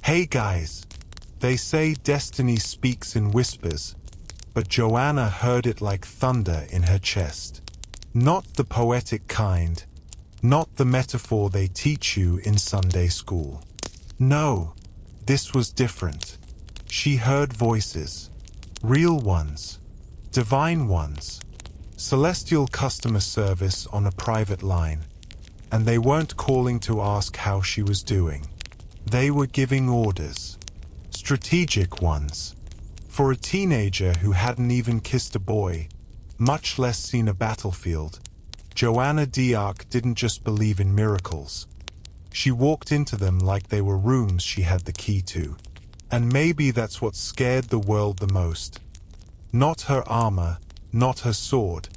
Hey guys, they say destiny speaks in whispers, but Joanna heard it like thunder in her chest. Not the poetic kind, not the metaphor they teach you in Sunday school. No, this was different. She heard voices, real ones, divine ones, celestial customer service on a private line, and they weren't calling to ask how she was doing. They were giving orders, strategic ones. For a teenager who hadn't even kissed a boy, much less seen a battlefield, Joanna d'Arc didn't just believe in miracles. She walked into them like they were rooms she had the key to. And maybe that's what scared the world the most. Not her armor, not her sword,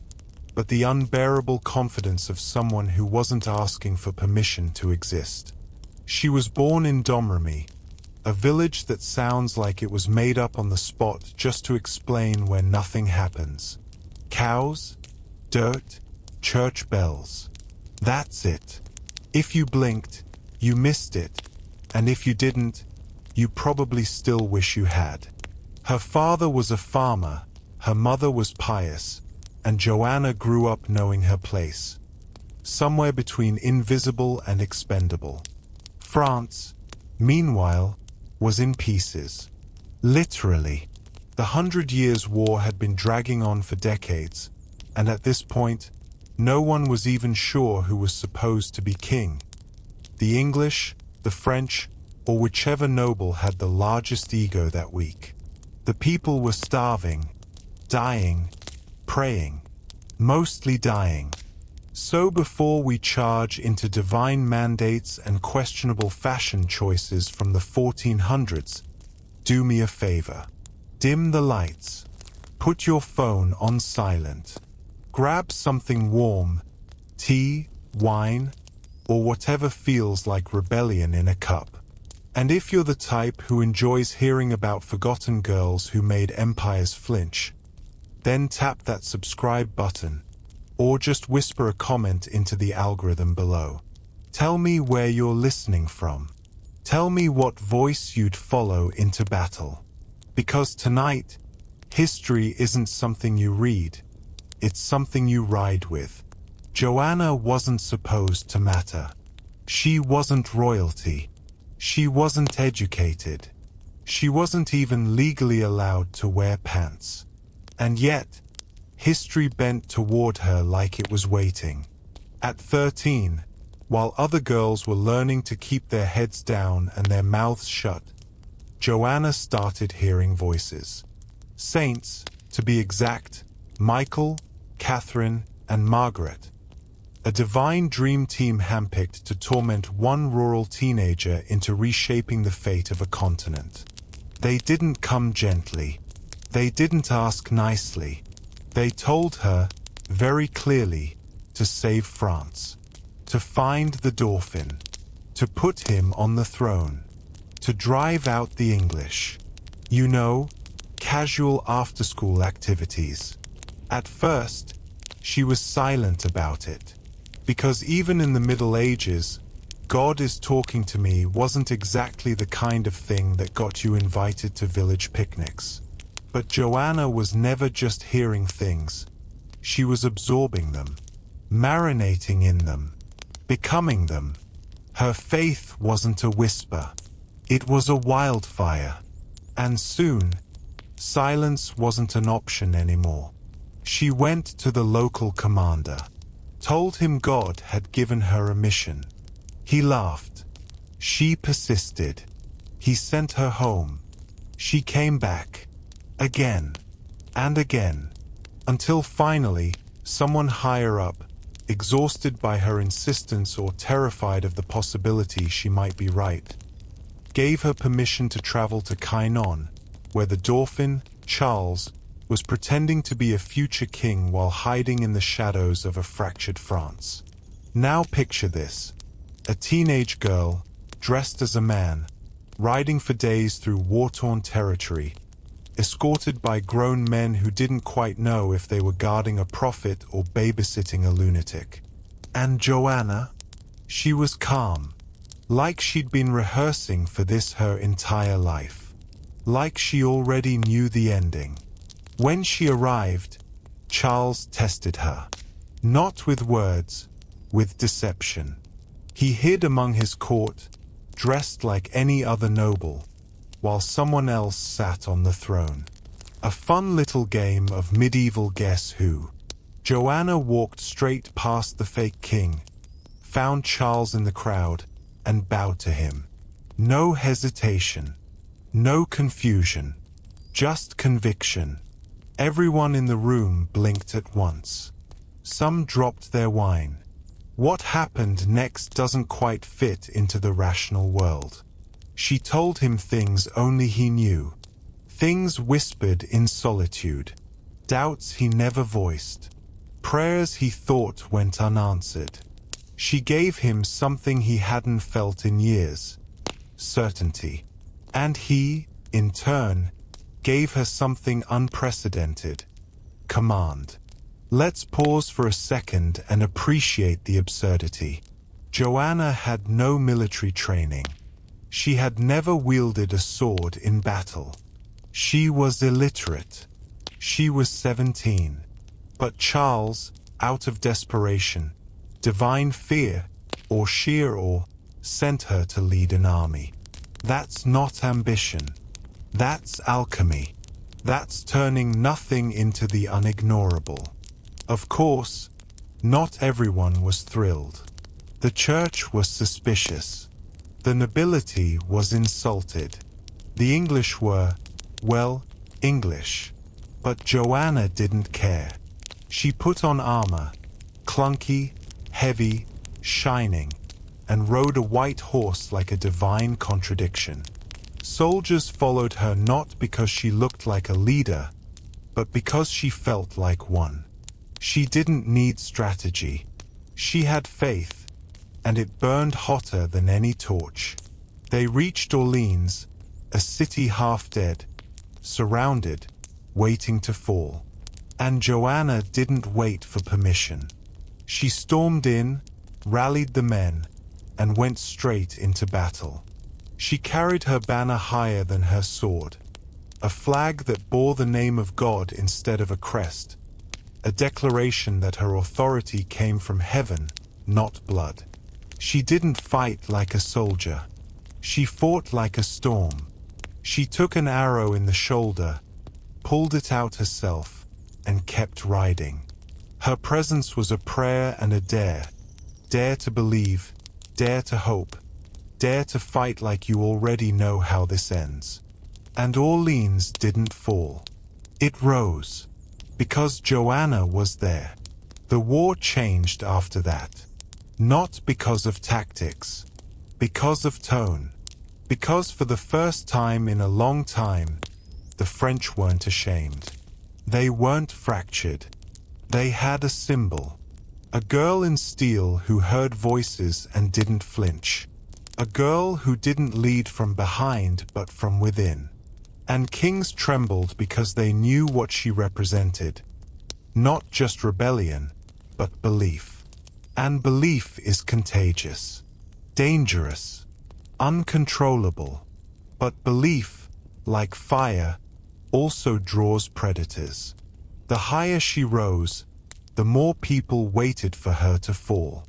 but the unbearable confidence of someone who wasn't asking for permission to exist. She was born in Domremy, a village that sounds like it was made up on the spot just to explain where nothing happens. Cows, dirt, church bells. That's it. If you blinked, you missed it, and if you didn't, you probably still wish you had. Her father was a farmer, her mother was pious, and Joanna grew up knowing her place. Somewhere between invisible and expendable. France, meanwhile, was in pieces. Literally. The 100 Years' War had been dragging on for decades, and at this point, no one was even sure who was supposed to be king. The English, the French, or whichever noble had the largest ego that week. The people were starving, dying, praying, mostly dying. So before we charge into divine mandates and questionable fashion choices from the 1400s, do me a favor. Dim the lights. Put your phone on silent. Grab something warm, tea, wine, or whatever feels like rebellion in a cup. And if you're the type who enjoys hearing about forgotten girls who made empires flinch, then tap that subscribe button, or just whisper a comment into the algorithm below. Tell me where you're listening from. Tell me what voice you'd follow into battle. Because tonight, history isn't something you read, it's something you ride with. Joanna wasn't supposed to matter. She wasn't royalty. She wasn't educated. She wasn't even legally allowed to wear pants. And yet, history bent toward her like it was waiting. At 13, while other girls were learning to keep their heads down and their mouths shut, Joanna started hearing voices. Saints, to be exact, Michael, Catherine, and Margaret. A divine dream team handpicked to torment one rural teenager into reshaping the fate of a continent. They didn't come gently. They didn't ask nicely. They told her, very clearly, to save France, to find the Dauphin, to put him on the throne, to drive out the English. You know, casual after-school activities. At first, she was silent about it. Because even in the Middle Ages, God is talking to me wasn't exactly the kind of thing that got you invited to village picnics. But Joanna was never just hearing things. She was absorbing them, marinating in them, becoming them. Her faith wasn't a whisper. It was a wildfire. And soon, silence wasn't an option anymore. She went to the local commander. Told him God had given her a mission. He laughed. She persisted. He sent her home. She came back. Again. And again. Until finally, someone higher up, exhausted by her insistence or terrified of the possibility she might be right, gave her permission to travel to Chinon, where the Dauphin, Charles, was pretending to be a future king while hiding in the shadows of a fractured France. Now picture this. A teenage girl, dressed as a man, riding for days through war-torn territory, escorted by grown men who didn't quite know if they were guarding a prophet or babysitting a lunatic. And Joanna? She was calm. like she'd been rehearsing for this her entire life. Like she already knew the ending. When she arrived, Charles tested her. Not with words, with deception. He hid among his court, dressed like any other noble, while someone else sat on the throne. A fun little game of medieval Guess Who. Joanna walked straight past the fake king, found Charles in the crowd, and bowed to him. No hesitation. No confusion. Just conviction. Everyone in the room blinked at once. Some dropped their wine. What happened next doesn't quite fit into the rational world. She told him things only he knew. Things whispered in solitude. Doubts he never voiced. Prayers he thought went unanswered. She gave him something he hadn't felt in years. Certainty. And he, in turn, gave her something unprecedented. Command. Let's pause for a second and appreciate the absurdity. Joanna had no military training. She had never wielded a sword in battle. She was illiterate. She was 17. But Charles, out of desperation, divine fear, or sheer awe, sent her to lead an army. That's not ambition. That's alchemy. That's turning nothing into the unignorable. Of course, not everyone was thrilled. The church was suspicious. The nobility was insulted. The English were, well, English. But Joanna didn't care. She put on armor, clunky, heavy, shining, and rode a white horse like a divine contradiction. Soldiers followed her not because she looked like a leader, but because she felt like one. She didn't need strategy. She had faith, and it burned hotter than any torch. They reached Orleans, a city half dead, surrounded, waiting to fall. And Joanna didn't wait for permission. She stormed in, rallied the men, and went straight into battle. She carried her banner higher than her sword, a flag that bore the name of God instead of a crest, a declaration that her authority came from heaven, not blood. She didn't fight like a soldier. She fought like a storm. She took an arrow in the shoulder, pulled it out herself, and kept riding. Her presence was a prayer and a dare. Dare to believe, dare to hope, dare to fight like you already know how this ends. And Orleans didn't fall. It rose. Because Joanna was there. The war changed after that. Not because of tactics. Because of tone. Because for the first time in a long time, the French weren't ashamed. They weren't fractured. They had a symbol. A girl in steel who heard voices and didn't flinch. A girl who didn't lead from behind but from within. And kings trembled because they knew what she represented. Not just rebellion, but belief. And belief is contagious. Dangerous. Uncontrollable. But belief, like fire, also draws predators. The higher she rose, the more people waited for her to fall.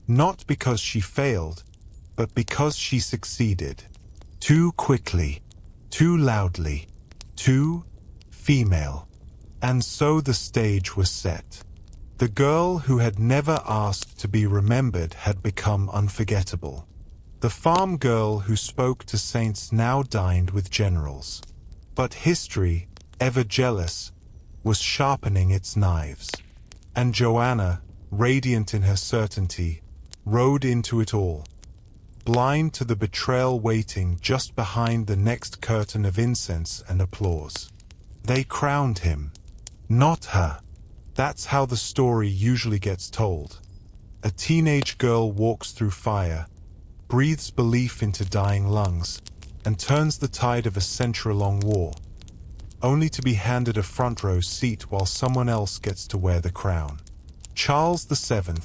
Not because she failed, but because she succeeded. Too quickly, too loudly, too female. And so the stage was set. The girl who had never asked to be remembered had become unforgettable. The farm girl who spoke to saints now dined with generals. But history, ever jealous, was sharpening its knives. And Joanna, radiant in her certainty, rode into it all, blind to the betrayal waiting just behind the next curtain of incense and applause. They crowned him, not her. That's how the story usually gets told. A teenage girl walks through fire, breathes belief into dying lungs, and turns the tide of a century-long war, only to be handed a front-row seat while someone else gets to wear the crown. Charles VII,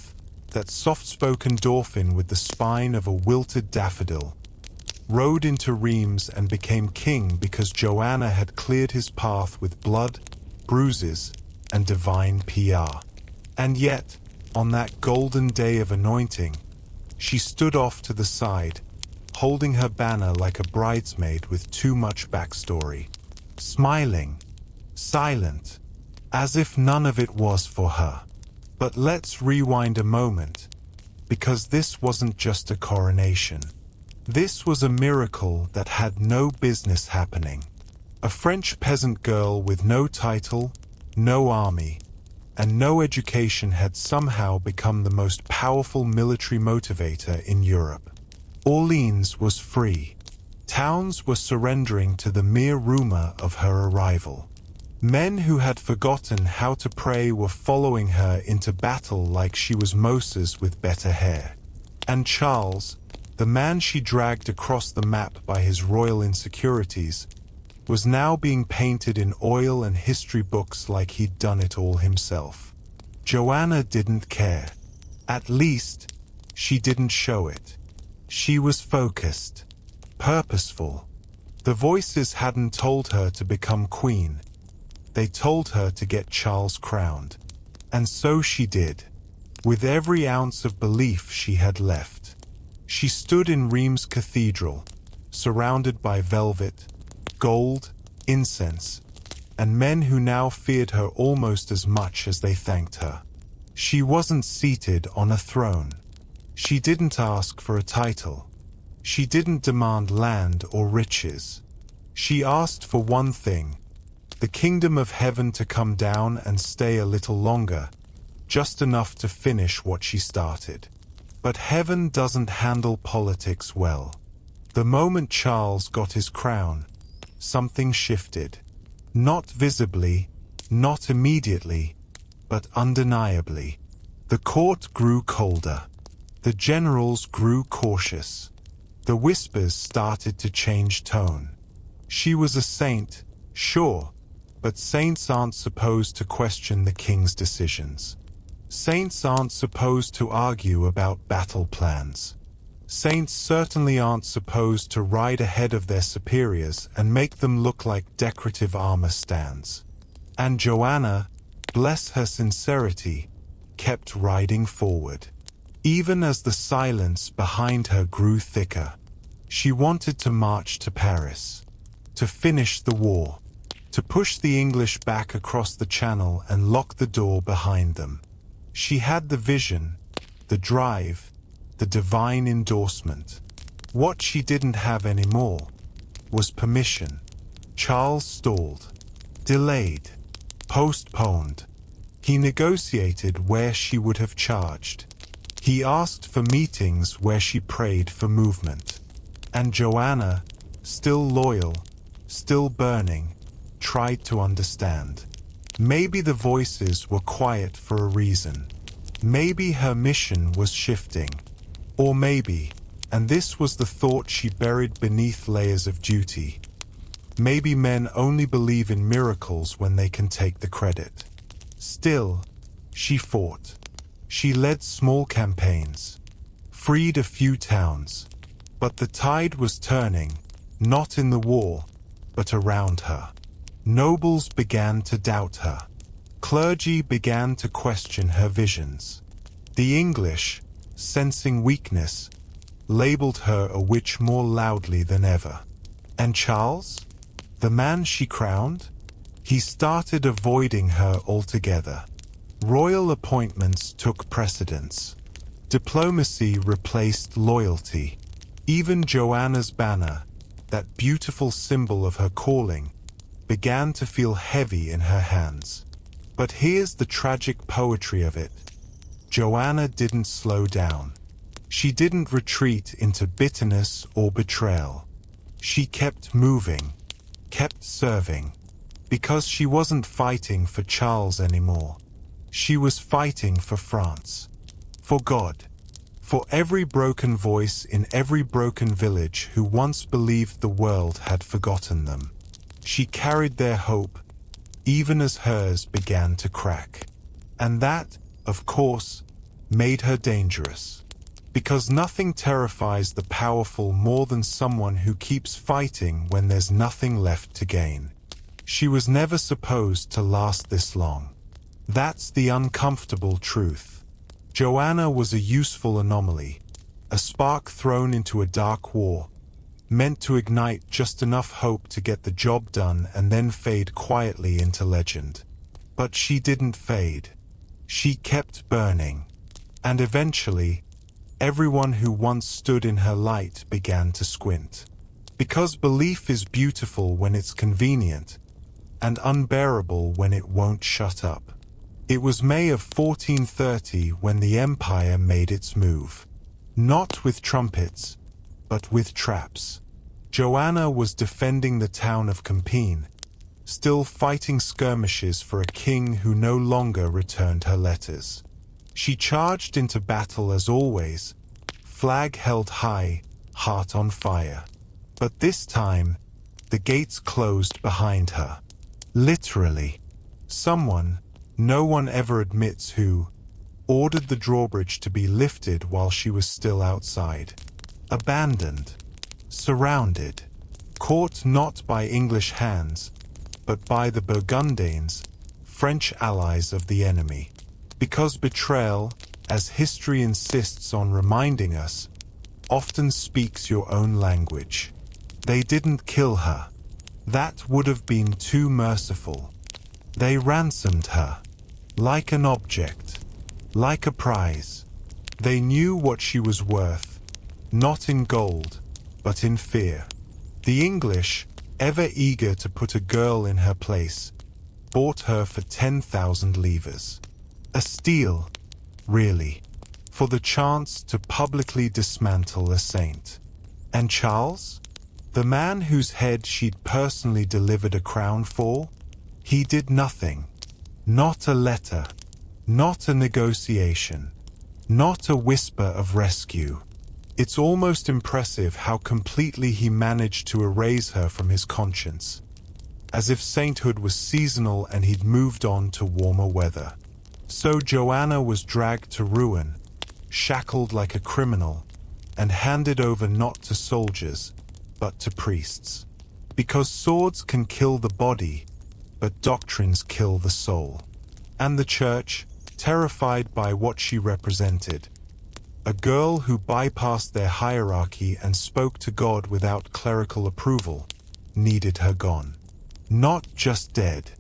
that soft-spoken dolphin with the spine of a wilted daffodil, rode into Reims and became king because Joanna had cleared his path with blood, bruises, and divine PR. And yet, on that golden day of anointing, she stood off to the side, holding her banner like a bridesmaid with too much backstory, smiling, silent, as if none of it was for her. But let's rewind a moment, because this wasn't just a coronation. This was a miracle that had no business happening. A French peasant girl with no title, no army, and no education had somehow become the most powerful military motivator in Europe. Orleans was free. Towns were surrendering to the mere rumor of her arrival. Men who had forgotten how to pray were following her into battle like she was Moses with better hair. And Charles, the man she dragged across the map by his royal insecurities, was now being painted in oil and history books like he'd done it all himself. Joanna didn't care. At least, she didn't show it. She was focused, purposeful. The voices hadn't told her to become queen. They told her to get Charles crowned. And so she did, with every ounce of belief she had left. She stood in Reims Cathedral, surrounded by velvet, gold, incense, and men who now feared her almost as much as they thanked her. She wasn't seated on a throne. She didn't ask for a title. She didn't demand land or riches. She asked for one thing: the kingdom of heaven to come down and stay a little longer, just enough to finish what she started. But heaven doesn't handle politics well. The moment Charles got his crown, something shifted. Not visibly, not immediately, but undeniably. The court grew colder. The generals grew cautious. The whispers started to change tone. She was a saint, sure, but saints aren't supposed to question the king's decisions. Saints aren't supposed to argue about battle plans. Saints certainly aren't supposed to ride ahead of their superiors and make them look like decorative armor stands. And Joanna, bless her sincerity, kept riding forward. Even as the silence behind her grew thicker, she wanted to march to Paris, to finish the war, to push the English back across the Channel and lock the door behind them. She had the vision, the drive, the divine endorsement. What she didn't have anymore was permission. Charles stalled, delayed, postponed. He negotiated where she would have charged. He asked for meetings where she prayed for movement. And Joanna, still loyal, still burning, tried to understand. Maybe the voices were quiet for a reason. Maybe her mission was shifting. Or maybe, and this was the thought she buried beneath layers of duty, maybe men only believe in miracles when they can take the credit. Still, she fought. She led small campaigns, freed a few towns. But the tide was turning, not in the war, but around her. Nobles began to doubt her. Clergy began to question her visions. The English, sensing weakness, labeled her a witch more loudly than ever. And Charles, the man she crowned, he started avoiding her altogether. Royal appointments took precedence. Diplomacy replaced loyalty. Even Joanna's banner, that beautiful symbol of her calling, began to feel heavy in her hands. But here's the tragic poetry of it. Joanna didn't slow down. She didn't retreat into bitterness or betrayal. She kept moving, kept serving, because she wasn't fighting for Charles anymore. She was fighting for France, for God, for every broken voice in every broken village who once believed the world had forgotten them. She carried their hope, even as hers began to crack. And that, of course, made her dangerous. Because nothing terrifies the powerful more than someone who keeps fighting when there's nothing left to gain. She was never supposed to last this long. That's the uncomfortable truth. Joanna was a useful anomaly, a spark thrown into a dark war, meant to ignite just enough hope to get the job done and then fade quietly into legend. But she didn't fade. She kept burning. And eventually, everyone who once stood in her light began to squint. Because belief is beautiful when it's convenient, and unbearable when it won't shut up. It was May of 1430 when the empire made its move. Not with trumpets, but with traps. Joanna was defending the town of Compiegne, still fighting skirmishes for a king who no longer returned her letters. She charged into battle as always, flag held high, heart on fire. But this time, the gates closed behind her. Literally. Someone, no one ever admits who, ordered the drawbridge to be lifted while she was still outside. Abandoned. Surrounded. Caught not by English hands, but by the Burgundians, French allies of the enemy. Because betrayal, as history insists on reminding us, often speaks your own language. They didn't kill her. That would have been too merciful. They ransomed her. Like an object. Like a prize. They knew what she was worth, not in gold, but in fear. The English, ever eager to put a girl in her place, bought her for 10,000 livres. A steal, really, for the chance to publicly dismantle a saint. And Charles? The man whose head she'd personally delivered a crown for? He did nothing. Not a letter. Not a negotiation. Not a whisper of rescue. It's almost impressive how completely he managed to erase her from his conscience. As if sainthood was seasonal and he'd moved on to warmer weather. So Joanna was dragged to ruin, shackled like a criminal, and handed over not to soldiers, but to priests. Because swords can kill the body, but doctrines kill the soul. And the church, terrified by what she represented, a girl who bypassed their hierarchy and spoke to God without clerical approval, needed her gone. Not just dead,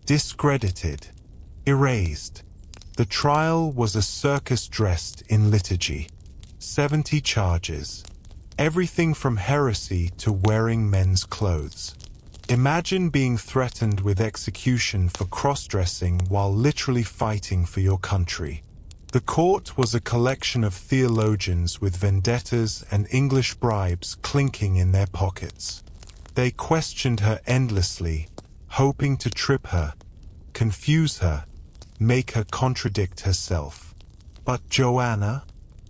discredited, erased. The trial was a circus dressed in liturgy. 70 charges. Everything from heresy to wearing men's clothes. Imagine being threatened with execution for cross-dressing while literally fighting for your country. The court was a collection of theologians with vendettas and English bribes clinking in their pockets. They questioned her endlessly, hoping to trip her, confuse her, make her contradict herself. But Joanna?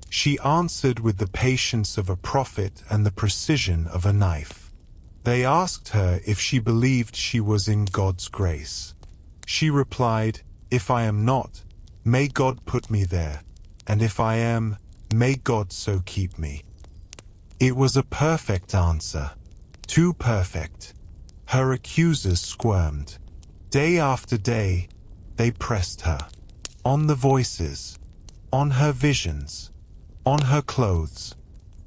She answered with the patience of a prophet and the precision of a knife. They asked her if she believed she was in God's grace. She replied, "If I am not, may God put me there, and if I am, may God so keep me." It was a perfect answer. Too perfect. Her accusers squirmed. Day after day, they pressed her. On the voices. On her visions. On her clothes.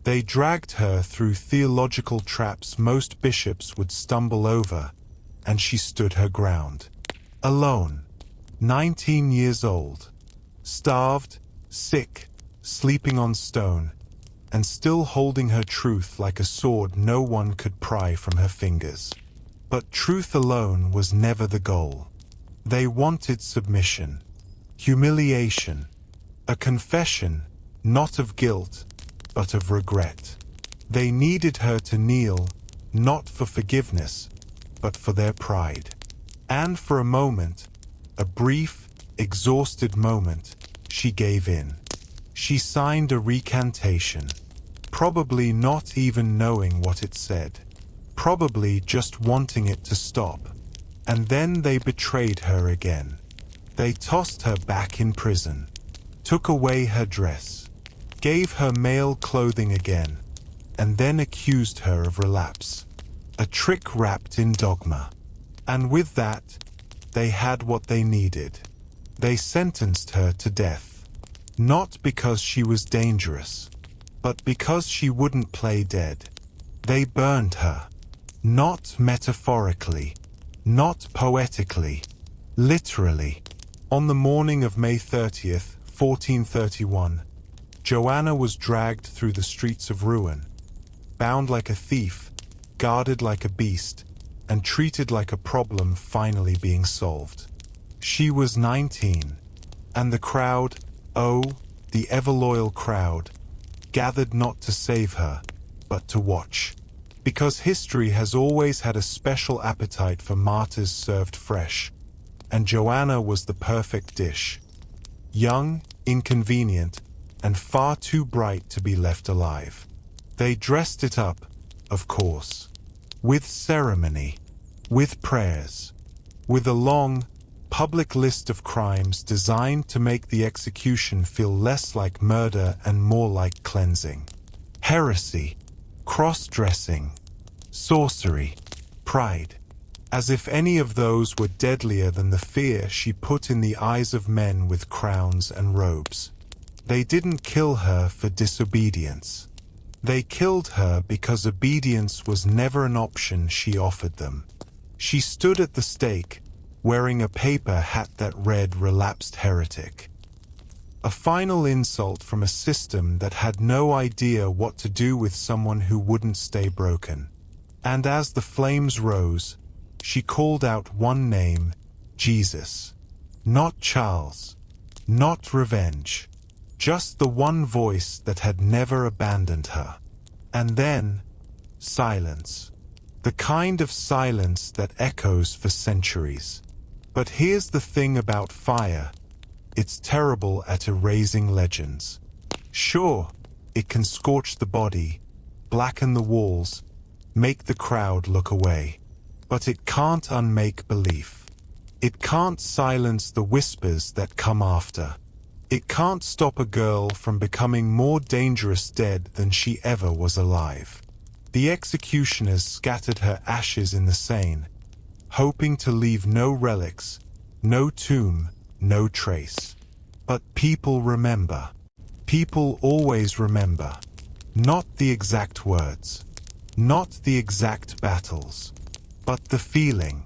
They dragged her through theological traps most bishops would stumble over, and she stood her ground. Alone. 19 years old. Starved, sick, sleeping on stone, and still holding her truth like a sword no one could pry from her fingers. But truth alone was never the goal. They wanted submission, humiliation, a confession, not of guilt, but of regret. They needed her to kneel, not for forgiveness, but for their pride. And for a moment, a brief, exhausted moment, she gave in. She signed a recantation, probably not even knowing what it said, probably just wanting it to stop. And then they betrayed her again. They tossed her back in prison. took away her dress, gave her male clothing again, and then accused her of relapse. A trick wrapped in dogma. And with that, they had what they needed. They sentenced her to death. Not because she was dangerous, but because she wouldn't play dead. They burned her. Not metaphorically, not poetically, literally. On the morning of May 30th, 1431, Joanna was dragged through the streets of Rouen, bound like a thief, guarded like a beast, and treated like a problem finally being solved. She was 19, and the crowd, oh, the ever-loyal crowd, gathered not to save her, but to watch. Because history has always had a special appetite for martyrs served fresh, and Joanna was the perfect dish. Young, inconvenient, and far too bright to be left alive. They dressed it up, of course, with ceremony, with prayers, with a long, public list of crimes designed to make the execution feel less like murder and more like cleansing. Heresy, cross-dressing, sorcery, pride. As if any of those were deadlier than the fear she put in the eyes of men with crowns and robes. They didn't kill her for disobedience. They killed her because obedience was never an option she offered them. She stood at the stake, wearing a paper hat that read relapsed heretic. A final insult from a system that had no idea what to do with someone who wouldn't stay broken. And as the flames rose, she called out one name, Jesus. Not Charles, not revenge, just the one voice that had never abandoned her. And then, silence. The kind of silence that echoes for centuries. But here's the thing about fire. It's terrible at erasing legends. Sure, it can scorch the body, blacken the walls, make the crowd look away. But it can't unmake belief. It can't silence the whispers that come after. It can't stop a girl from becoming more dangerous dead than she ever was alive. The executioners scattered her ashes in the Seine, hoping to leave no relics, no tomb, no trace. But people remember. People always remember. Not the exact words, not the exact battles, but the feeling,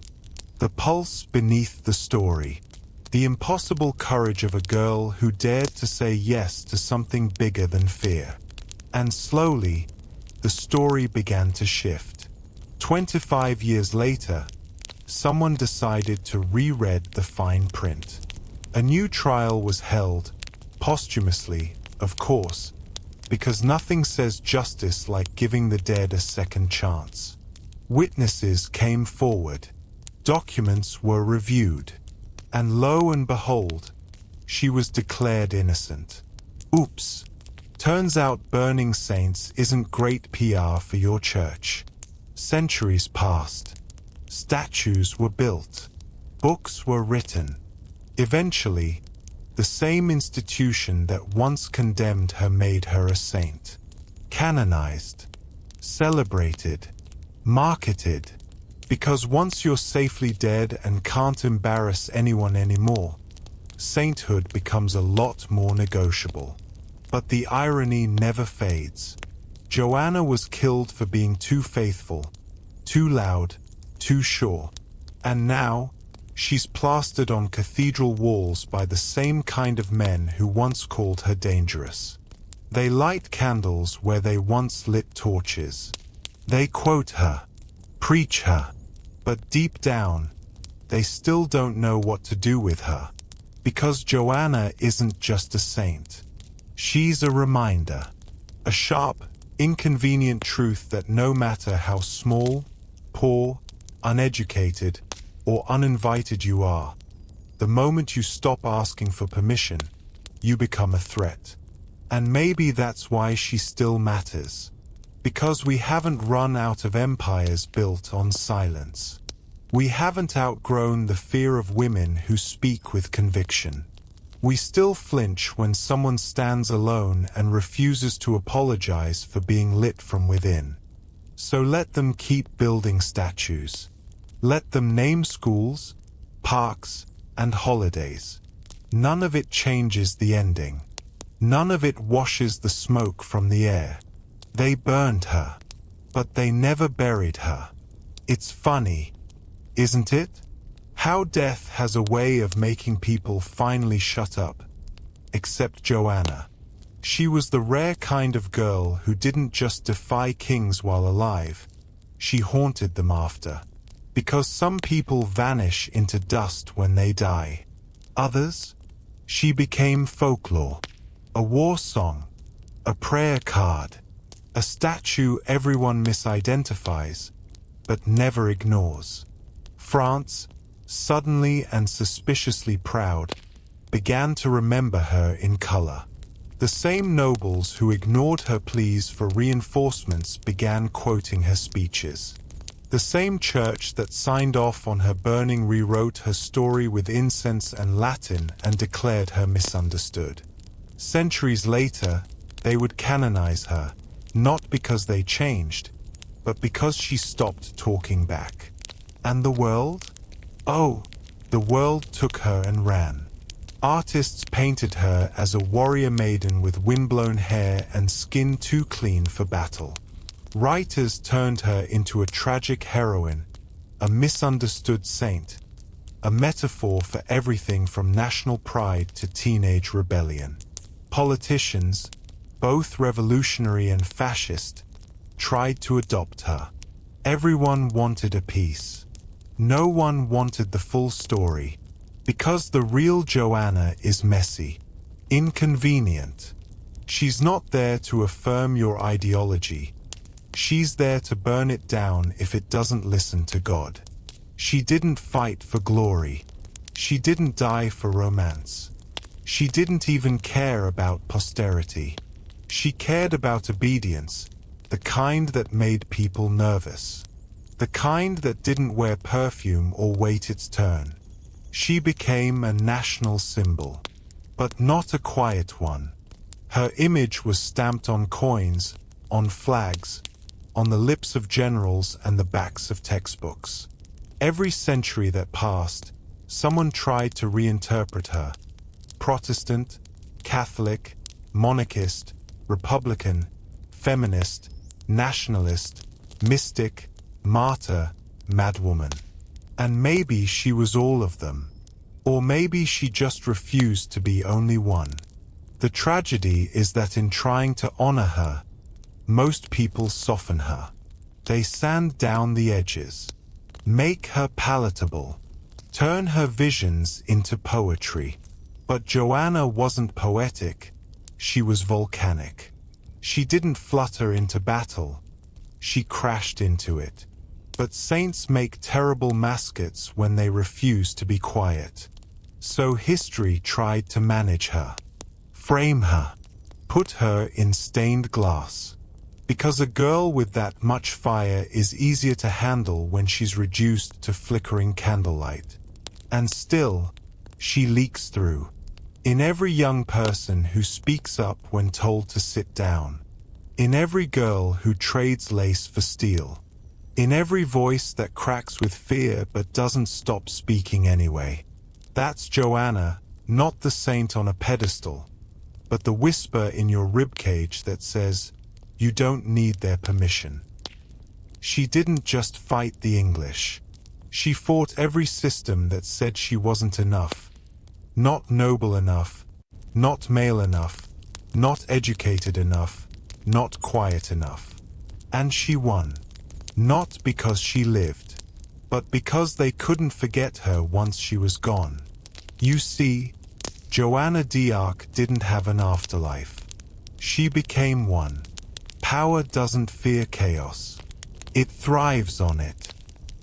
the pulse beneath the story, the impossible courage of a girl who dared to say yes to something bigger than fear. And slowly, the story began to shift. 25 years later, someone decided to reread the fine print. A new trial was held, posthumously, of course, because nothing says justice like giving the dead a second chance. Witnesses came forward, documents were reviewed, and lo and behold, she was declared innocent. Oops. Turns out burning saints isn't great PR for your church. Centuries passed. Statues were built. Books were written. Eventually, the same institution that once condemned her made her a saint. Canonized. Celebrated. Marketed. Because once you're safely dead and can't embarrass anyone anymore, sainthood becomes a lot more negotiable. But the irony never fades. Joanna was killed for being too faithful, too loud, too sure. And now, she's plastered on cathedral walls by the same kind of men who once called her dangerous. They light candles where they once lit torches. They quote her, preach her, but deep down, they still don't know what to do with her. Because Joanna isn't just a saint. She's a reminder, a sharp, inconvenient truth that no matter how small, poor, uneducated, or uninvited you are, the moment you stop asking for permission, you become a threat. And maybe that's why she still matters. Because we haven't run out of empires built on silence. We haven't outgrown the fear of women who speak with conviction. We still flinch when someone stands alone and refuses to apologize for being lit from within. So let them keep building statues. Let them name schools, parks, and holidays. None of it changes the ending. None of it washes the smoke from the air. They burned her, but they never buried her. It's funny, isn't it? How death has a way of making people finally shut up. Except Joanna. She was the rare kind of girl who didn't just defy kings while alive. She haunted them after. Because some people vanish into dust when they die. Others? She became folklore. A war song. A prayer card. A statue everyone misidentifies, but never ignores. France, suddenly and suspiciously proud, began to remember her in color. The same nobles who ignored her pleas for reinforcements began quoting her speeches. The same church that signed off on her burning rewrote her story with incense and Latin and declared her misunderstood. Centuries later, they would canonize her, not because they changed, but because she stopped talking back. And the world? Oh, the world took her and ran. Artists painted her as a warrior maiden with windblown hair and skin too clean for battle. Writers turned her into a tragic heroine, a misunderstood saint, a metaphor for everything from national pride to teenage rebellion. Politicians, both revolutionary and fascist, tried to adopt her. Everyone wanted a piece. No one wanted the full story, because the real Joanna is messy, inconvenient. She's not there to affirm your ideology. She's there to burn it down if it doesn't listen to God. She didn't fight for glory. She didn't die for romance. She didn't even care about posterity. She cared about obedience, the kind that made people nervous. The kind that didn't wear perfume or wait its turn. She became a national symbol, but not a quiet one. Her image was stamped on coins, on flags, on the lips of generals and the backs of textbooks. Every century that passed, someone tried to reinterpret her. Protestant, Catholic, monarchist, Republican, feminist, nationalist, mystic, martyr, madwoman. And maybe she was all of them. Or maybe she just refused to be only one. The tragedy is that in trying to honor her, most people soften her. They sand down the edges, make her palatable, turn her visions into poetry. But Joanna wasn't poetic, she was volcanic. She didn't flutter into battle, she crashed into it. But saints make terrible maskets when they refuse to be quiet. So history tried to manage her, frame her, put her in stained glass. Because a girl with that much fire is easier to handle when she's reduced to flickering candlelight. And still, she leaks through. In every young person who speaks up when told to sit down. In every girl who trades lace for steel. In every voice that cracks with fear but doesn't stop speaking anyway. That's Joanna, not the saint on a pedestal, but the whisper in your ribcage that says, you don't need their permission. She didn't just fight the English. She fought every system that said she wasn't enough. Not noble enough, not male enough, not educated enough, not quiet enough. And she won. Not because she lived, but because they couldn't forget her once she was gone. You see, Joanna d'Arc didn't have an afterlife. She became one. Power doesn't fear chaos. It thrives on it.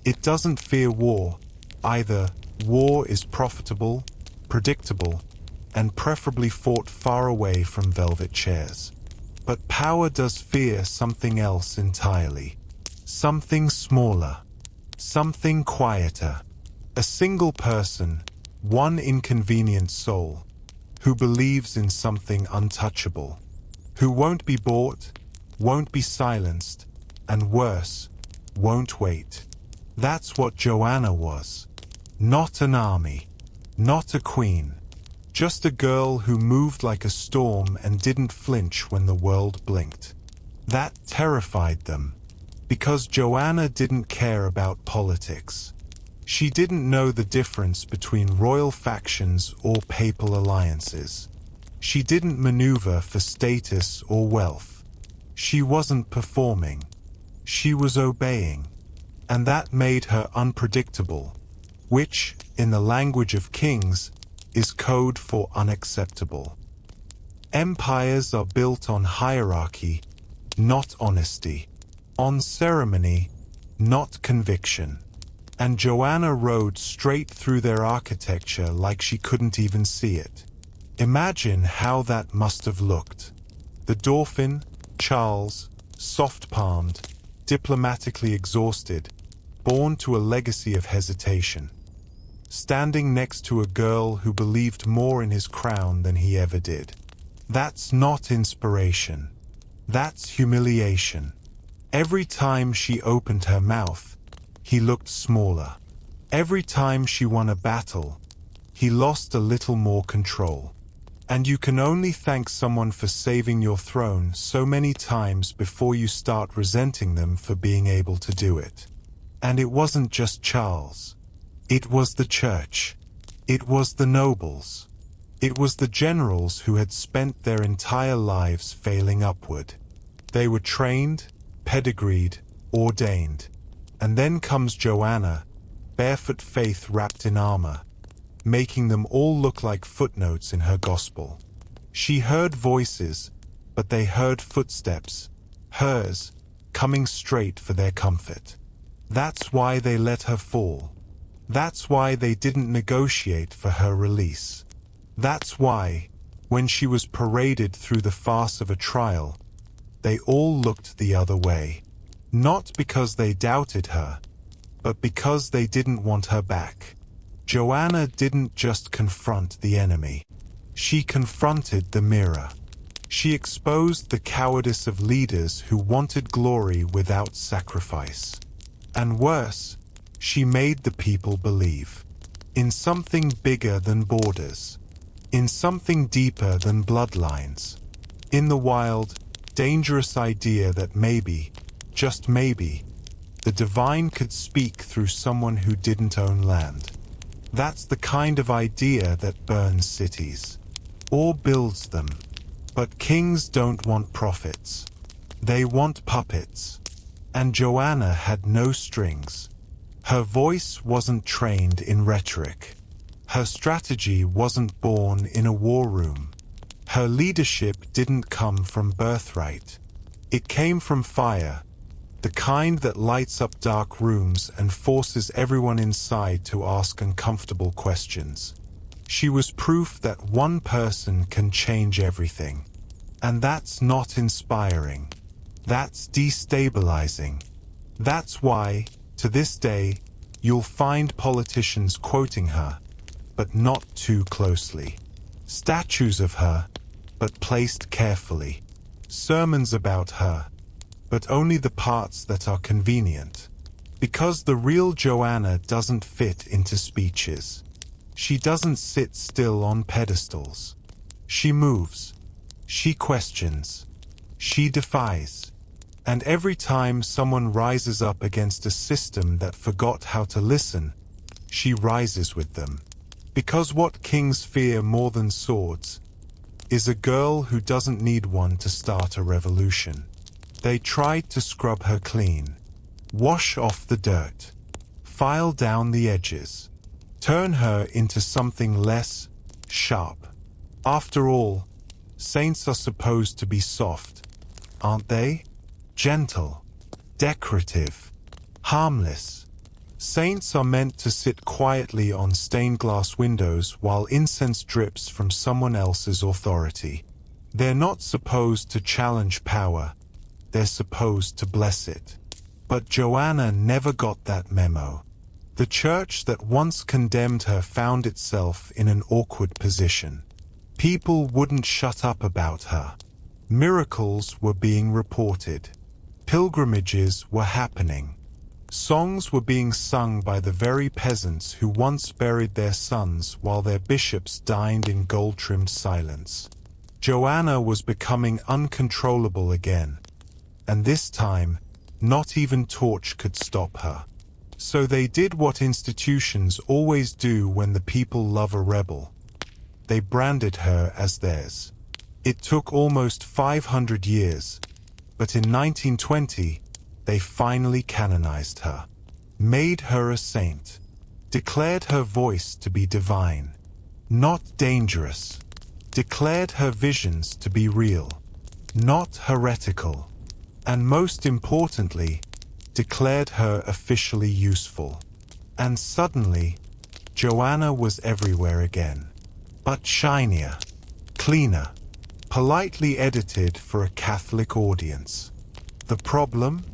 It doesn't fear war, either. War is profitable, predictable, and preferably fought far away from velvet chairs. But power does fear something else entirely. Something smaller. Something quieter. A single person, one inconvenient soul. who believes in something untouchable, who won't be bought, won't be silenced, and worse, won't wait. That's what Joanna was. Not an army, not a queen, just a girl who moved like a storm and didn't flinch when the world blinked. That terrified them, because Joanna didn't care about politics. She didn't know the difference between royal factions or papal alliances. She didn't maneuver for status or wealth. She wasn't performing. She was obeying. And that made her unpredictable, which, in the language of kings, is code for unacceptable. Empires are built on hierarchy, not honesty, on ceremony, not conviction. And Joanna rode straight through their architecture like she couldn't even see it. Imagine how that must have looked. The Dauphin, Charles, soft-palmed, diplomatically exhausted, born to a legacy of hesitation, standing next to a girl who believed more in his crown than he ever did. That's not inspiration. That's humiliation. Every time she opened her mouth, he looked smaller. Every time she won a battle, he lost a little more control. And you can only thank someone for saving your throne so many times before you start resenting them for being able to do it. And it wasn't just Charles. It was the church. It was the nobles. It was the generals who had spent their entire lives failing upward. They were trained, pedigreed, ordained. And then comes Joanna, barefoot faith wrapped in armor, making them all look like footnotes in her gospel. She heard voices, but they heard footsteps, hers, coming straight for their comfort. That's why they let her fall. That's why they didn't negotiate for her release. That's why, when she was paraded through the farce of a trial, they all looked the other way. Not because they doubted her, but because they didn't want her back. Joanna didn't just confront the enemy. She confronted the mirror. She exposed the cowardice of leaders who wanted glory without sacrifice. And worse, she made the people believe in something bigger than borders, in something deeper than bloodlines, in the wild, dangerous idea that maybe, just maybe, the divine could speak through someone who didn't own land. That's the kind of idea that burns cities, or builds them. But kings don't want prophets. They want puppets. And Joanna had no strings. Her voice wasn't trained in rhetoric. Her strategy wasn't born in a war room. Her leadership didn't come from birthright. It came from fire, the kind that lights up dark rooms and forces everyone inside to ask uncomfortable questions. She was proof that one person can change everything. And that's not inspiring. That's destabilizing. That's why, to this day, you'll find politicians quoting her, but not too closely. Statues of her, but placed carefully. Sermons about her, but only the parts that are convenient. Because the real Joanna doesn't fit into speeches. She doesn't sit still on pedestals. She moves. She questions. She defies. And every time someone rises up against a system that forgot how to listen, she rises with them. Because what kings fear more than swords is a girl who doesn't need one to start a revolution. They tried to scrub her clean, wash off the dirt, file down the edges, turn her into something less sharp. After all, saints are supposed to be soft, aren't they? Gentle, decorative, harmless. Saints are meant to sit quietly on stained glass windows while incense drips from someone else's authority. They're not supposed to challenge power. They're supposed to bless it. But Joanna never got that memo. The church that once condemned her found itself in an awkward position. People wouldn't shut up about her. Miracles were being reported. Pilgrimages were happening. Songs were being sung by the very peasants who once buried their sons while their bishops dined in gold-trimmed silence. Joanna was becoming uncontrollable again, and this time, not even torch could stop her. So they did what institutions always do when the people love a rebel. They branded her as theirs. It took almost 500 years, but in 1920, they finally canonized her, made her a saint, declared her voice to be divine, not dangerous, declared her visions to be real, not heretical, and most importantly, declared her officially useful. And suddenly, Joanna was everywhere again, but shinier, cleaner, politely edited for a Catholic audience. The problem?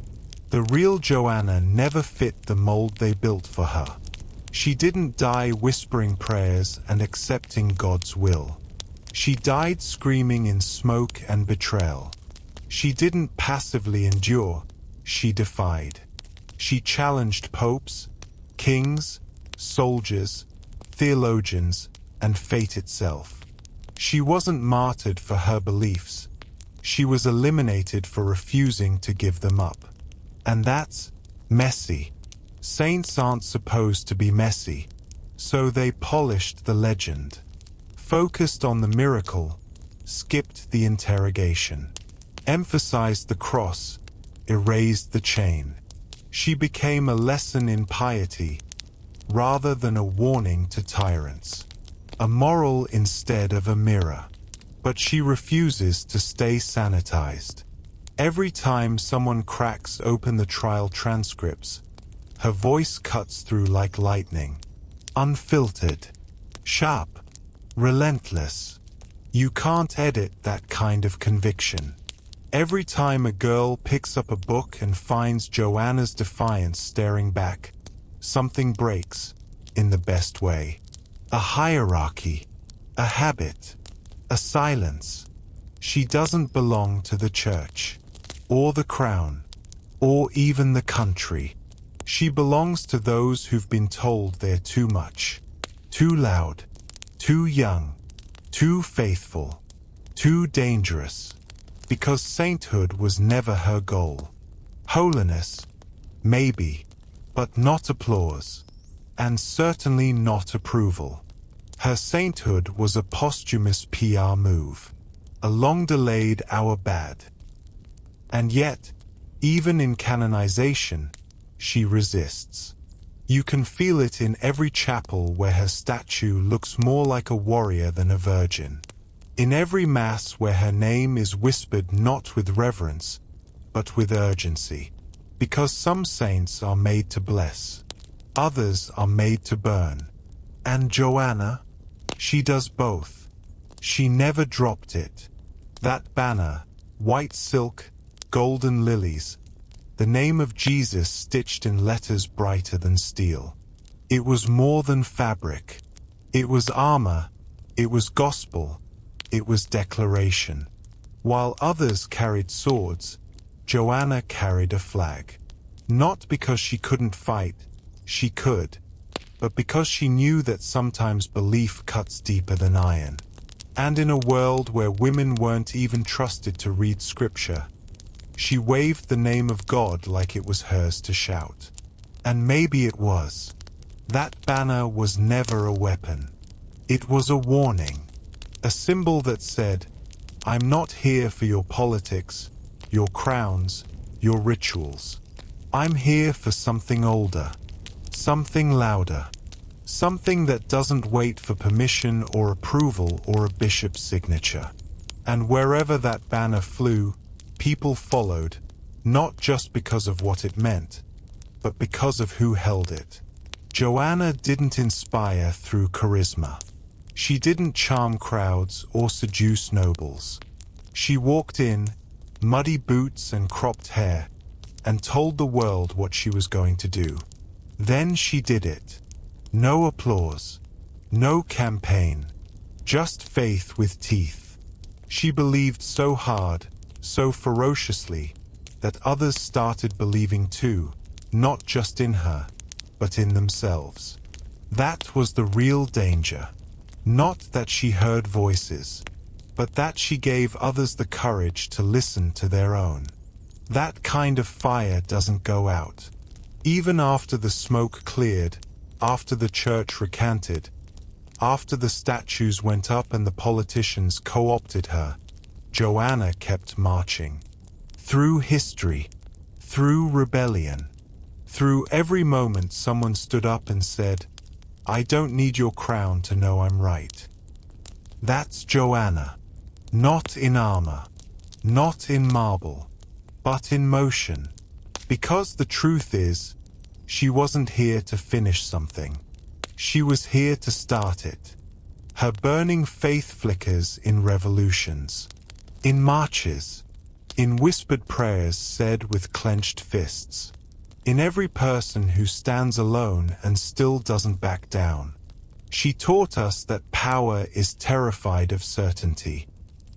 The real Joanna never fit the mold they built for her. She didn't die whispering prayers and accepting God's will. She died screaming in smoke and betrayal. She didn't passively endure, she defied. She challenged popes, kings, soldiers, theologians, and fate itself. She wasn't martyred for her beliefs. She was eliminated for refusing to give them up. And that's messy. Saints aren't supposed to be messy, so they polished the legend, focused on the miracle, skipped the interrogation, emphasized the cross, erased the chain. She became a lesson in piety, rather than a warning to tyrants. A moral instead of a mirror. But she refuses to stay sanitized. Every time someone cracks open the trial transcripts, her voice cuts through like lightning. Unfiltered, sharp, relentless. You can't edit that kind of conviction. Every time a girl picks up a book and finds Joanna's defiance staring back, something breaks, in the best way. A hierarchy, a habit, a silence. She doesn't belong to the church, or the crown, or even the country. She belongs to those who've been told they're too much, too loud, too young, too faithful, too dangerous. Because sainthood was never her goal. Holiness, maybe, but not applause, and certainly not approval. Her sainthood was a posthumous PR move, a long-delayed our bad. And yet, even in canonization, she resists. You can feel it in every chapel where her statue looks more like a warrior than a virgin. In every mass where her name is whispered not with reverence, but with urgency. Because some saints are made to bless, others are made to burn. And Joanna? She does both. She never dropped it. That banner, white silk, golden lilies, the name of Jesus stitched in letters brighter than steel. It was more than fabric. It was armor. It was gospel. It was declaration. While others carried swords, Joanna carried a flag. Not because she couldn't fight, she could, but because she knew that sometimes belief cuts deeper than iron. And in a world where women weren't even trusted to read scripture, she waved the name of God like it was hers to shout. And maybe it was. That banner was never a weapon. It was a warning. A symbol that said, I'm not here for your politics, your crowns, your rituals. I'm here for something older, something louder, something that doesn't wait for permission or approval or a bishop's signature. And wherever that banner flew, people followed, not just because of what it meant, but because of who held it. Joanna didn't inspire through charisma. She didn't charm crowds or seduce nobles. She walked in, muddy boots and cropped hair, and told the world what she was going to do. Then she did it. No applause, no campaign, Just faith with teeth. She believed so hard, so ferociously, that others started believing too, not just in her, but in themselves. That was the real danger. Not that she heard voices, but that she gave others the courage to listen to their own. That kind of fire doesn't go out. Even after the smoke cleared, after the church recanted, after the statues went up and the politicians co-opted her, Joanna kept marching. Through history, through rebellion, through every moment someone stood up and said, "I don't need your crown to know I'm right." That's Joanna. Not in armor, not in marble, but in motion. Because the truth is, she wasn't here to finish something. She was here to start it. Her burning faith flickers in revolutions, in marches, in whispered prayers said with clenched fists, in every person who stands alone and still doesn't back down. She taught us that power is terrified of certainty,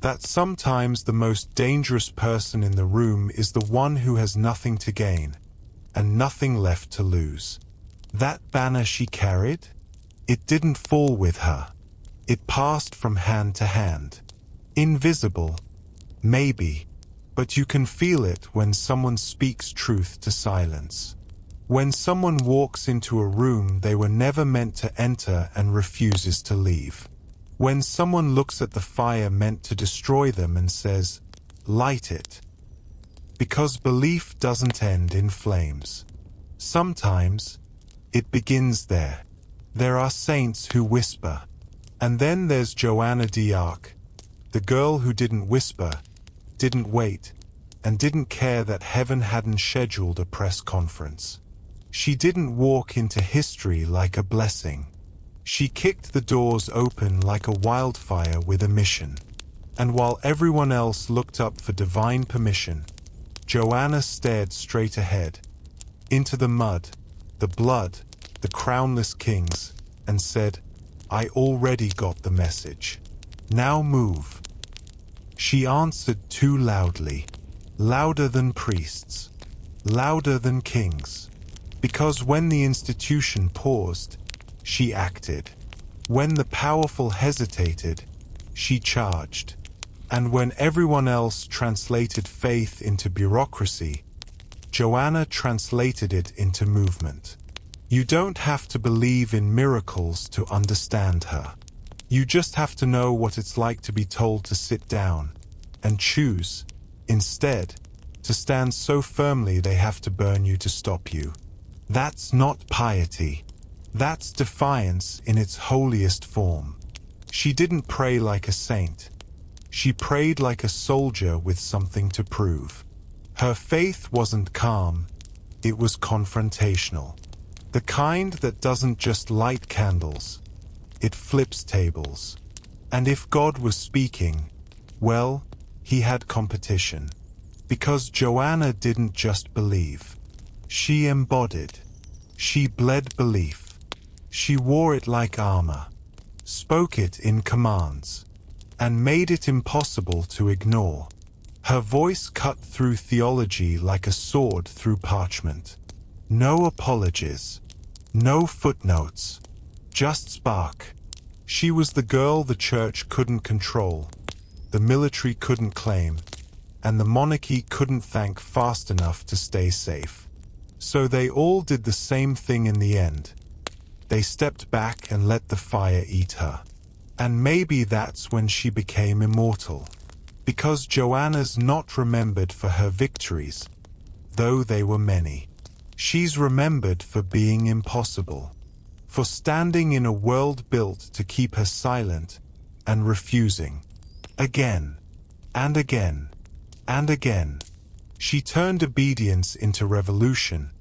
that sometimes the most dangerous person in the room is the one who has nothing to gain and nothing left to lose. That banner she carried? It didn't fall with her. It passed from hand to hand. Invisible, maybe, but you can feel it when someone speaks truth to silence. When someone walks into a room they were never meant to enter and refuses to leave. When someone looks at the fire meant to destroy them and says, "Light it." Because belief doesn't end in flames. Sometimes, it begins there. There are saints who whisper. And then there's Joanna d'Arc, the girl who didn't whisper, didn't wait, and didn't care that heaven hadn't scheduled a press conference. She didn't walk into history like a blessing. She kicked the doors open like a wildfire with a mission. And while everyone else looked up for divine permission, Joanna stared straight ahead, into the mud, the blood, the crownless kings, and said, "I already got the message. Now move." She answered too loudly, louder than priests, louder than kings. Because when the institution paused, she acted. When the powerful hesitated, she charged. And when everyone else translated faith into bureaucracy, Joanna translated it into movement. You don't have to believe in miracles to understand her. You just have to know what it's like to be told to sit down and choose, instead, to stand so firmly they have to burn you to stop you. That's not piety. That's defiance in its holiest form. She didn't pray like a saint. She prayed like a soldier with something to prove. Her faith wasn't calm, it was confrontational. The kind that doesn't just light candles, it flips tables. And if God was speaking, well, he had competition. Because Joanna didn't just believe. She embodied. She bled belief. She wore it like armor, spoke it in commands, and made it impossible to ignore. Her voice cut through theology like a sword through parchment. No apologies, no footnotes, just spark. She was the girl the church couldn't control, the military couldn't claim, and the monarchy couldn't thank fast enough to stay safe. So they all did the same thing in the end. They stepped back and let the fire eat her. And maybe that's when she became immortal. Because Joanna's not remembered for her victories, though they were many. She's remembered for being impossible, for standing in a world built to keep her silent and refusing. Again, and again, and again. She turned obedience into revolution,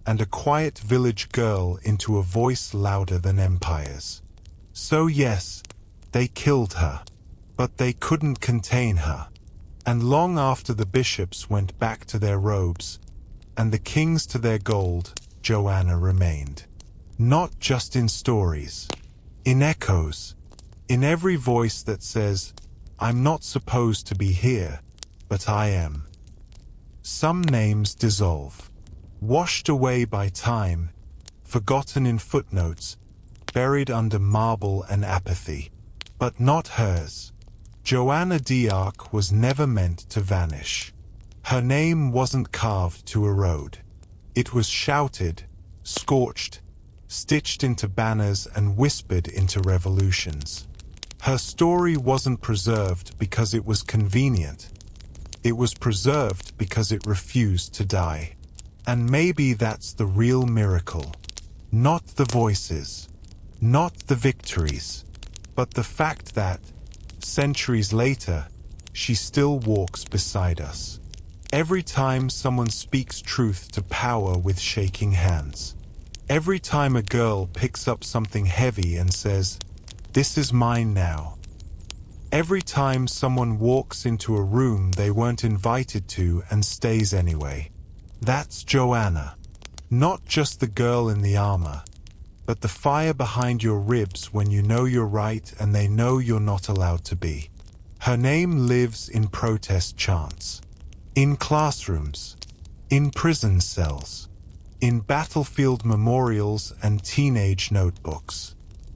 and a quiet village girl into a voice louder than empires. So yes, they killed her, but they couldn't contain her. And long after the bishops went back to their robes, and the kings to their gold, Joanna remained. Not just in stories, in echoes, In every voice that says, I'm not supposed to be here, but I am. Some names dissolve, washed away by time, forgotten in footnotes, buried under marble and apathy. But not hers. Joanna d'Arc was never meant to vanish. Her name wasn't carved to erode. It was shouted, scorched, stitched into banners and whispered into revolutions. Her story wasn't preserved because it was convenient. It was preserved because it refused to die. And maybe that's the real miracle. Not the voices, not the victories, but the fact that, centuries later, she still walks beside us. Every time someone speaks truth to power with shaking hands. Every time a girl picks up something heavy and says, "This is mine now." Every time someone walks into a room they weren't invited to and stays anyway. That's Joanna. Not just the girl in the armor, but the fire behind your ribs when you know you're right and they know you're not allowed to be. Her name lives in protest chants, in classrooms, in prison cells, in battlefield memorials and teenage notebooks.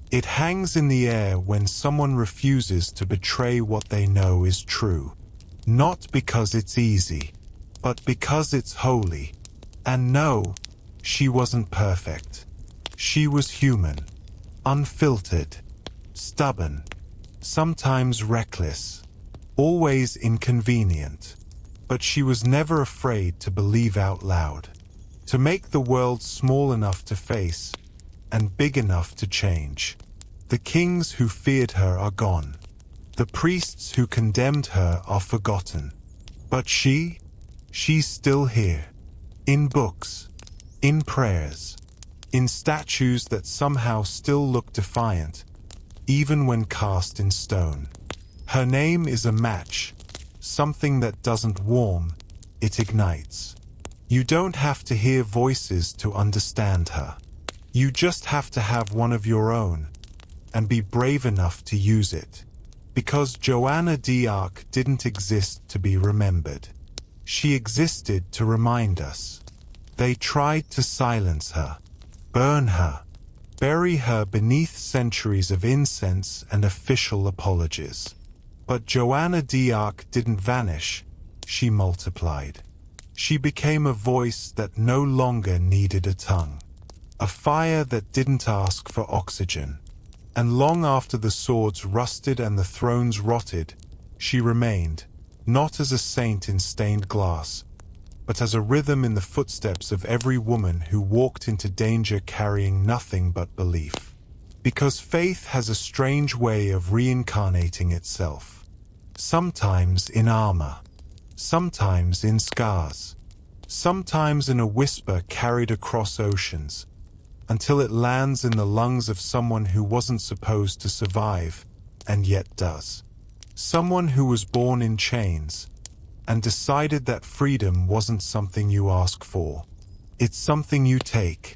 It hangs in the air when someone refuses to betray what they know is true. Not because it's easy, but because it's holy. And no, she wasn't perfect. She was human, unfiltered, stubborn, sometimes reckless, always inconvenient. But she was never afraid to believe out loud, to make the world small enough to face and big enough to change. The kings who feared her are gone. The priests who condemned her are forgotten. But she's still here. In books, in prayers, in statues that somehow still look defiant, even when cast in stone. Her name is a match, something that doesn't warm, it ignites. You don't have to hear voices to understand her. You just have to have one of your own, and be brave enough to use it. Because Joanna d'Arc didn't exist to be remembered. She existed to remind us. They tried to silence her, burn her, bury her beneath centuries of incense and official apologies. But Joanna d'Arc didn't vanish, she multiplied. She became a voice that no longer needed a tongue. A fire that didn't ask for oxygen. And long after the swords rusted and the thrones rotted, she remained, not as a saint in stained glass, but as a rhythm in the footsteps of every woman who walked into danger carrying nothing but belief. Because faith has a strange way of reincarnating itself. Sometimes in armor, sometimes in scars, sometimes in a whisper carried across oceans, until it lands in the lungs of someone who wasn't supposed to survive, and yet does. Someone who was born in chains, and decided that freedom wasn't something you ask for. It's something you take.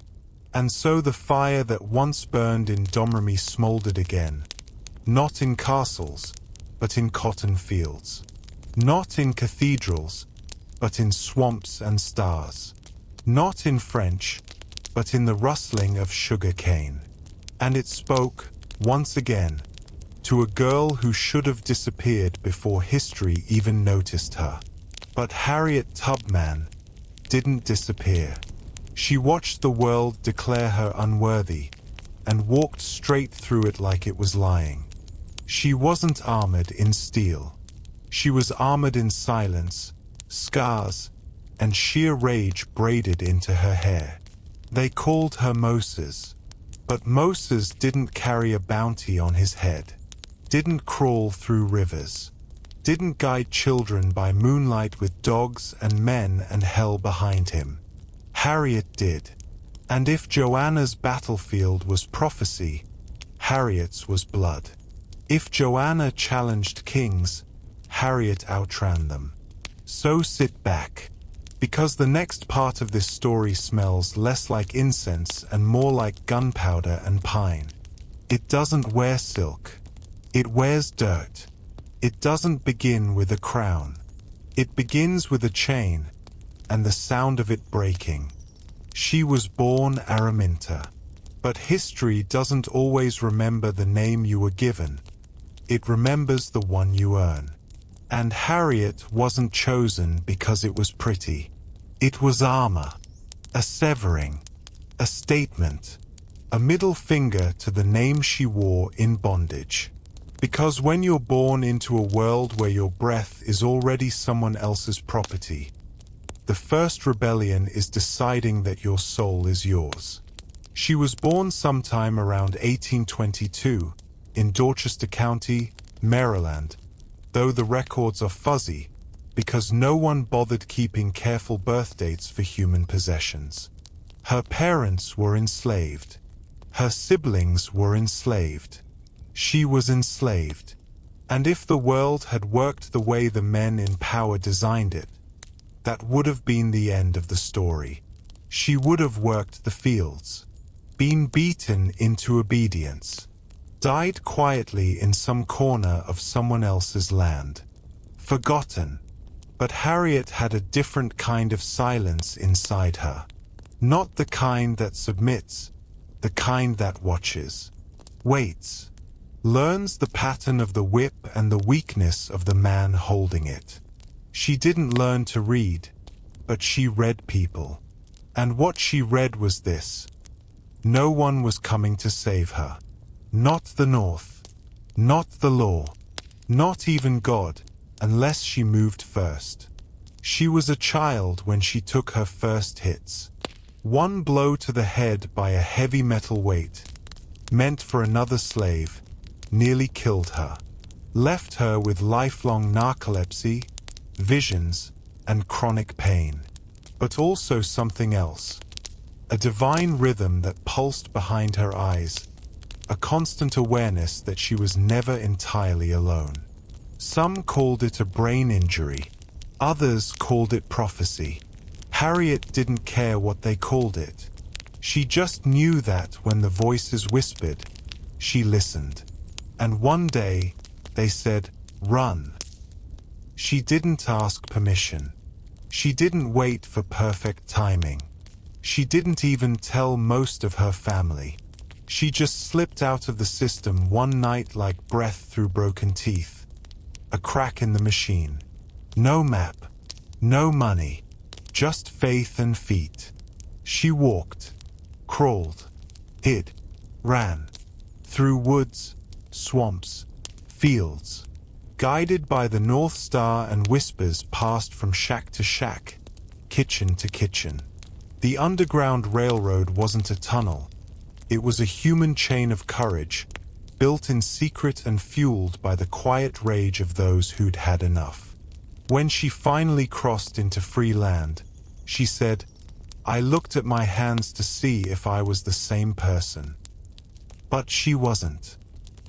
And so the fire that once burned in Domremy smoldered again. Not in castles, but in cotton fields. Not in cathedrals, but in swamps and stars. Not in French, but in the rustling of sugar cane. And it spoke, once again, to a girl who should have disappeared before history even noticed her. But Harriet Tubman didn't disappear. She watched the world declare her unworthy, and walked straight through it like it was lying. She wasn't armored in steel. She was armored in silence, scars, and sheer rage braided into her hair. They called her Moses, but Moses didn't carry a bounty on his head, didn't crawl through rivers, didn't guide children by moonlight with dogs and men and hell behind him. Harriet did. And if Joanna's battlefield was prophecy, Harriet's was blood. If Joanna challenged kings, Harriet outran them. So sit back, because the next part of this story smells less like incense and more like gunpowder and pine. It doesn't wear silk. It wears dirt. It doesn't begin with a crown. It begins with a chain, and the sound of it breaking. She was born Araminta. But history doesn't always remember the name you were given. It remembers the one you earn. And Harriet wasn't chosen because it was pretty. It was armor, a severing, a statement, a middle finger to the name she wore in bondage. Because when you're born into a world where your breath is already someone else's property, the first rebellion is deciding that your soul is yours. She was born sometime around 1822 in Dorchester County, Maryland, though the records are fuzzy because no one bothered keeping careful birth dates for human possessions. Her parents were enslaved. Her siblings were enslaved. She was enslaved. And if the world had worked the way the men in power designed it, that would have been the end of the story. She would have worked the fields, been beaten into obedience, died quietly in some corner of someone else's land, forgotten. But Harriet had a different kind of silence inside her. Not the kind that submits, the kind that watches, waits, learns the pattern of the whip and the weakness of the man holding it. She didn't learn to read, but she read people. And what she read was this: no one was coming to save her. Not the North, not the law, not even God, unless she moved first. She was a child when she took her first hits. One blow to the head by a heavy metal weight, meant for another slave, nearly killed her, left her with lifelong narcolepsy, visions, and chronic pain. But also something else. A divine rhythm that pulsed behind her eyes, a constant awareness that she was never entirely alone. Some called it a brain injury. Others called it prophecy. Harriet didn't care what they called it. She just knew that when the voices whispered, she listened. And one day, they said, "Run." She didn't ask permission. She didn't wait for perfect timing. She didn't even tell most of her family. She just slipped out of the system one night like breath through broken teeth. A crack in the machine. No map. No money. Just faith and feet. She walked, crawled, hid, ran. Through woods, swamps, fields. Guided by the North Star, and whispers passed from shack to shack, kitchen to kitchen. The Underground Railroad wasn't a tunnel. It was a human chain of courage, built in secret and fueled by the quiet rage of those who'd had enough. When she finally crossed into free land, she said, "I looked at my hands to see if I was the same person." But she wasn't.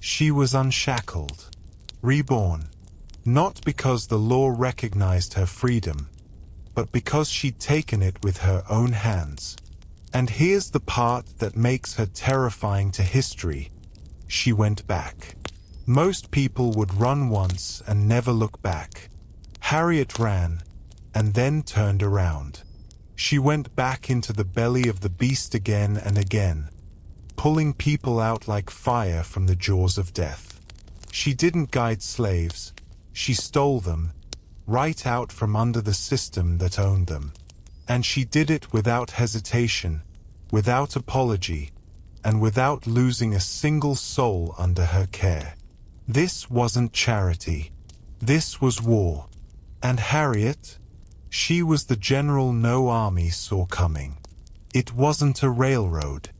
She was unshackled, reborn. Not because the law recognized her freedom, but because she'd taken it with her own hands. And here's the part that makes her terrifying to history. She went back. Most people would run once and never look back. Harriet ran, and then turned around. She went back into the belly of the beast again and again, pulling people out like fire from the jaws of death. She didn't guide slaves. She stole them, right out from under the system that owned them. And she did it without hesitation, without apology, and without losing a single soul under her care. This wasn't charity. This was war. And Harriet? She was the general no army saw coming. It wasn't a railroad.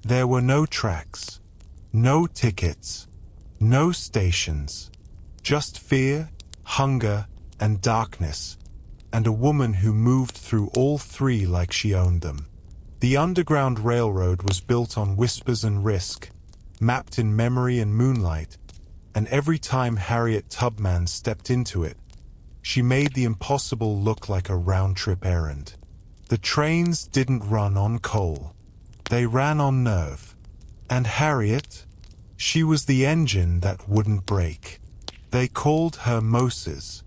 There were no tracks, no tickets, no stations. Just fear, hunger, and darkness, and a woman who moved through all three like she owned them. The Underground Railroad was built on whispers and risk, mapped in memory and moonlight, and every time Harriet Tubman stepped into it, she made the impossible look like a round-trip errand. The trains didn't run on coal. They ran on nerve. And Harriet? She was the engine that wouldn't break. They called her Moses.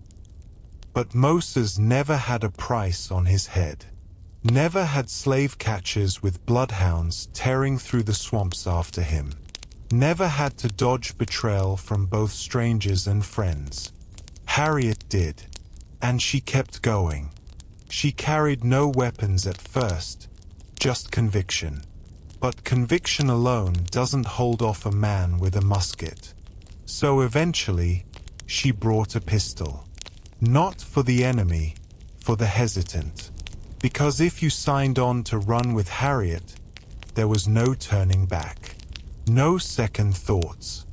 But Moses never had a price on his head. Never had slave catchers with bloodhounds tearing through the swamps after him. Never had to dodge betrayal from both strangers and friends. Harriet did, and she kept going. She carried no weapons at first, just conviction. But conviction alone doesn't hold off a man with a musket. So eventually, she brought a pistol. Not for the enemy, for the hesitant. Because if you signed on to run with Harriet, there was no turning back. No second thoughts.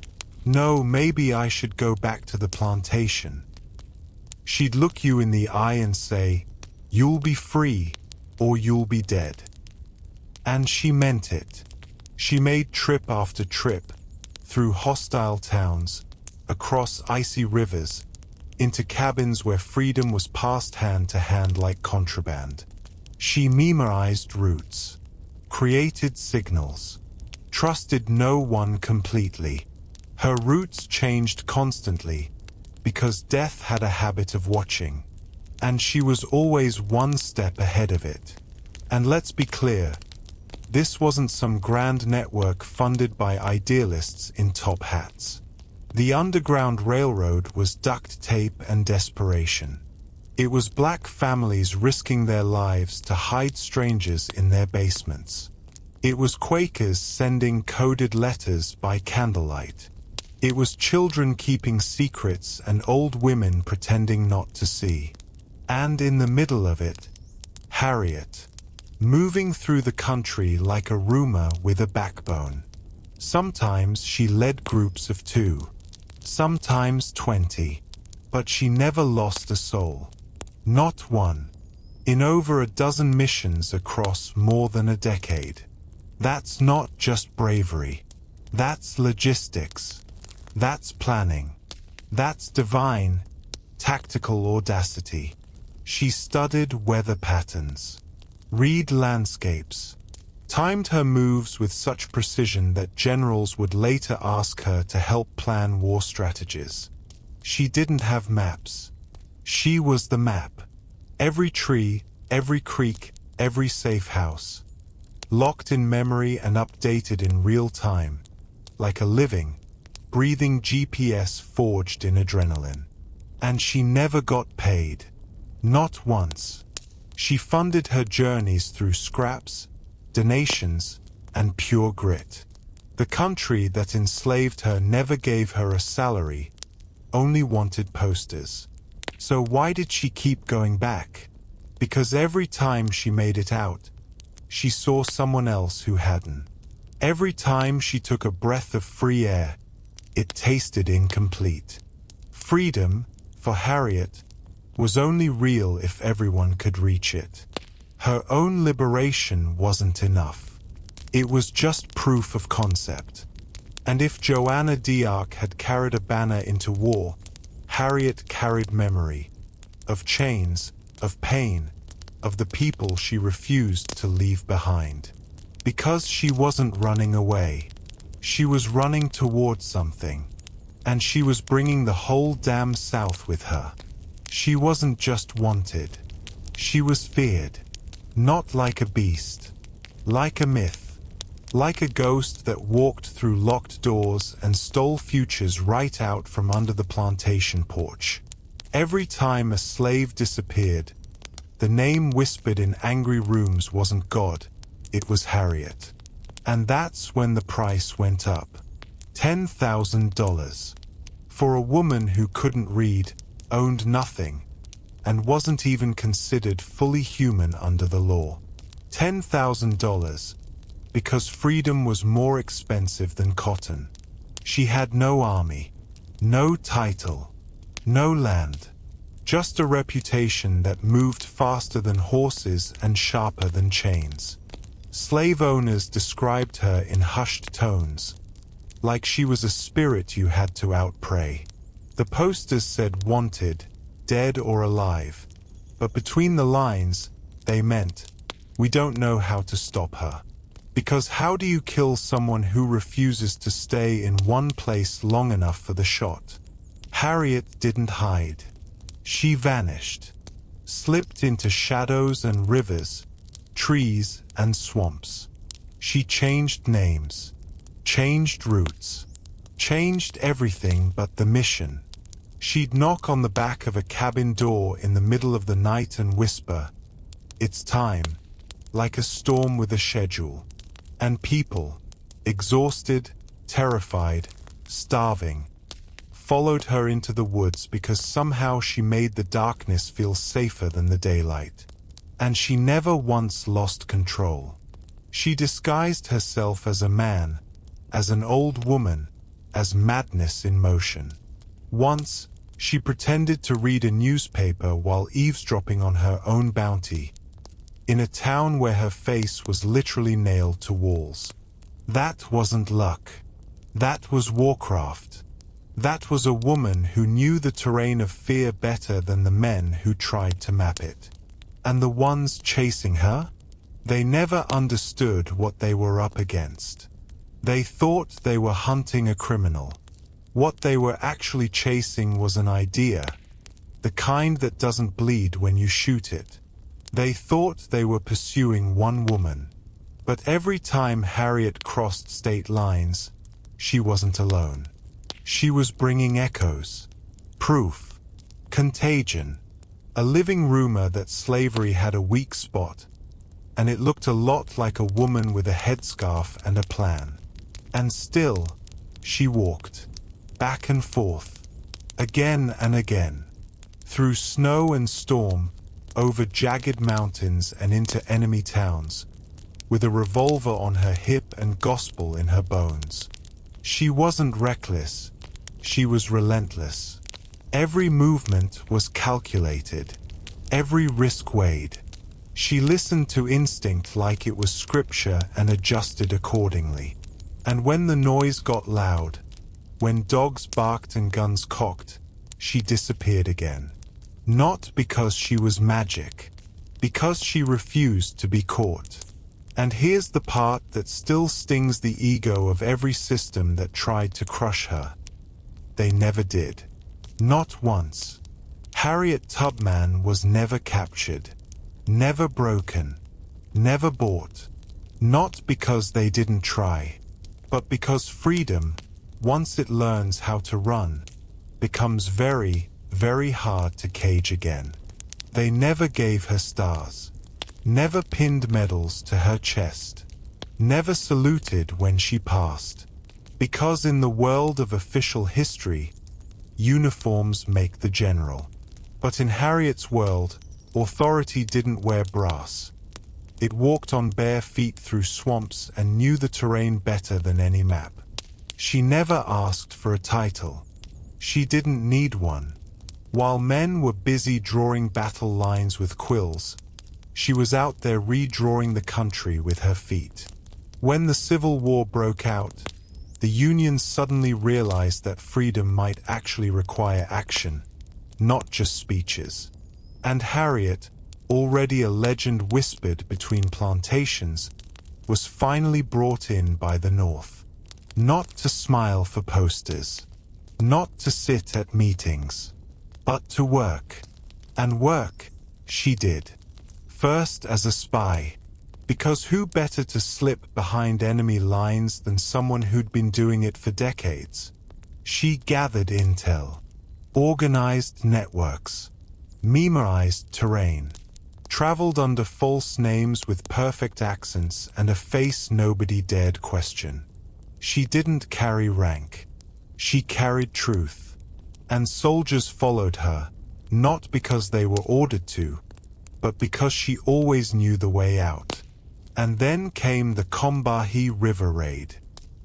No, maybe I should go back to the plantation. She'd look you in the eye and say, "You'll be free, or you'll be dead." And she meant it. She made trip after trip, through hostile towns, across icy rivers, into cabins where freedom was passed hand to hand like contraband. She memorized routes, created signals, trusted no one completely. Her routes changed constantly, because death had a habit of watching, and she was always one step ahead of it. And let's be clear, this wasn't some grand network funded by idealists in top hats. The Underground Railroad was duct tape and desperation. It was black families risking their lives to hide strangers in their basements. It was Quakers sending coded letters by candlelight. It was children keeping secrets and old women pretending not to see. And in the middle of it, Harriet, moving through the country like a rumor with a backbone. Sometimes she led groups of 2, sometimes 20, but she never lost a soul. Not one. In over a dozen missions across more than a decade. That's not just bravery. That's logistics. That's planning. That's divine, tactical audacity. She studied weather patterns, read landscapes, timed her moves with such precision that generals would later ask her to help plan war strategies. She didn't have maps. She was the map. Every tree, every creek, every safe house. Locked in memory and updated in real time, like a living, breathing GPS forged in adrenaline. And she never got paid. Not once. She funded her journeys through scraps, donations, and pure grit. The country that enslaved her never gave her a salary, only wanted posters. So why did she keep going back? Because every time she made it out, she saw someone else who hadn't. Every time she took a breath of free air, it tasted incomplete. Freedom, for Harriet, was only real if everyone could reach it. Her own liberation wasn't enough. It was just proof of concept. And if Joanna d'Arc had carried a banner into war, Harriet carried memory. Of chains, of pain, of the people she refused to leave behind. Because she wasn't running away. She was running towards something. And she was bringing the whole damn South with her. She wasn't just wanted. She was feared. Not like a beast. Like a myth. Like a ghost that walked through locked doors and stole futures right out from under the plantation porch. Every time a slave disappeared, the name whispered in angry rooms wasn't God, it was Harriet. And that's when the price went up. $10,000. For a woman who couldn't read, owned nothing, and wasn't even considered fully human under the law. $10,000, because freedom was more expensive than cotton. She had no army, no title, no land, just a reputation that moved faster than horses and sharper than chains. Slave owners described her in hushed tones, like she was a spirit you had to outpray. The posters said wanted, dead or alive, but between the lines, they meant, we don't know how to stop her. Because how do you kill someone who refuses to stay in one place long enough for the shot? Harriet didn't hide. She vanished, slipped into shadows and rivers, trees and swamps. She changed names, changed routes, changed everything but the mission. She'd knock on the back of a cabin door in the middle of the night and whisper, "It's time," like a storm with a schedule. And people, exhausted, terrified, starving, followed her into the woods because somehow she made the darkness feel safer than the daylight. And she never once lost control. She disguised herself as a man, as an old woman, as madness in motion. Once, she pretended to read a newspaper while eavesdropping on her own bounty, in a town where her face was literally nailed to walls. That wasn't luck. That was warcraft. That was a woman who knew the terrain of fear better than the men who tried to map it. And the ones chasing her? They never understood what they were up against. They thought they were hunting a criminal. What they were actually chasing was an idea, the kind that doesn't bleed when you shoot it. They thought they were pursuing one woman. But every time Harriet crossed state lines, she wasn't alone. She was bringing echoes, proof, contagion, a living rumor that slavery had a weak spot, and it looked a lot like a woman with a headscarf and a plan. And still, she walked, back and forth, again and again, through snow and storm, over jagged mountains and into enemy towns, with a revolver on her hip and gospel in her bones. She wasn't reckless, she was relentless. Every movement was calculated, every risk weighed. She listened to instinct like it was scripture and adjusted accordingly. And when the noise got loud, when dogs barked and guns cocked, she disappeared again. Not because she was magic, because she refused to be caught. And here's the part that still stings the ego of every system that tried to crush her. They never did. Not once. Harriet Tubman was never captured, never broken, never bought. Not because they didn't try, but because freedom, once it learns how to run, becomes very, very hard to cage again. They never gave her stars, never pinned medals to her chest, never saluted when she passed. Because in the world of official history, uniforms make the general. But in Harriet's world, authority didn't wear brass. It walked on bare feet through swamps and knew the terrain better than any map. She never asked for a title. She didn't need one. While men were busy drawing battle lines with quills, she was out there redrawing the country with her feet. When the Civil War broke out, the Union suddenly realized that freedom might actually require action, not just speeches. And Harriet, already a legend whispered between plantations, was finally brought in by the North. Not to smile for posters, not to sit at meetings, but to work. And work she did. First as a spy, because who better to slip behind enemy lines than someone who'd been doing it for decades? She gathered intel, organized networks, memorized terrain, traveled under false names with perfect accents and a face nobody dared question. She didn't carry rank. She carried truth. And soldiers followed her, not because they were ordered to, but because she always knew the way out. And then came the Combahee River Raid.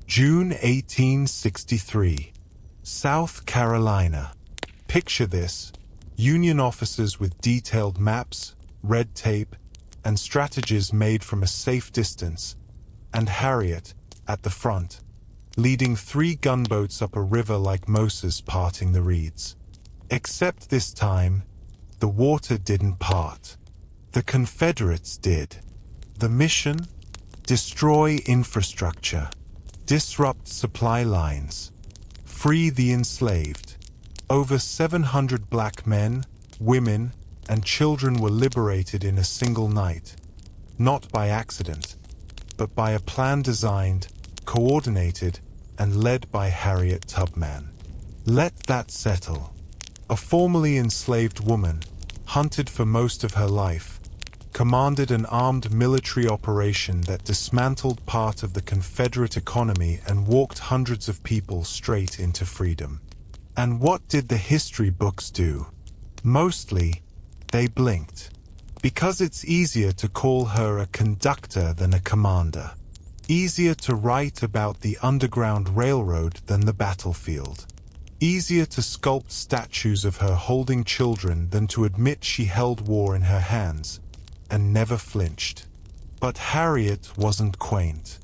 June 1863. South Carolina. Picture this. Union officers with detailed maps, red tape, and strategies made from a safe distance, and Harriet, at the front, leading 3 gunboats up a river like Moses parting the reeds. Except this time, the water didn't part. The Confederates did. The mission? destroy infrastructure, disrupt supply lines, free the enslaved. Over 700 black men, women, and children were liberated in a single night, not by accident, but by a plan designed, coordinated, and led by Harriet Tubman. Let that settle. A formerly enslaved woman, hunted for most of her life, commanded an armed military operation that dismantled part of the Confederate economy and walked hundreds of people straight into freedom. And what did the history books do? Mostly, they blinked. Because it's easier to call her a conductor than a commander. Easier to write about the Underground Railroad than the battlefield. Easier to sculpt statues of her holding children than to admit she held war in her hands, and never flinched. But Harriet wasn't quaint.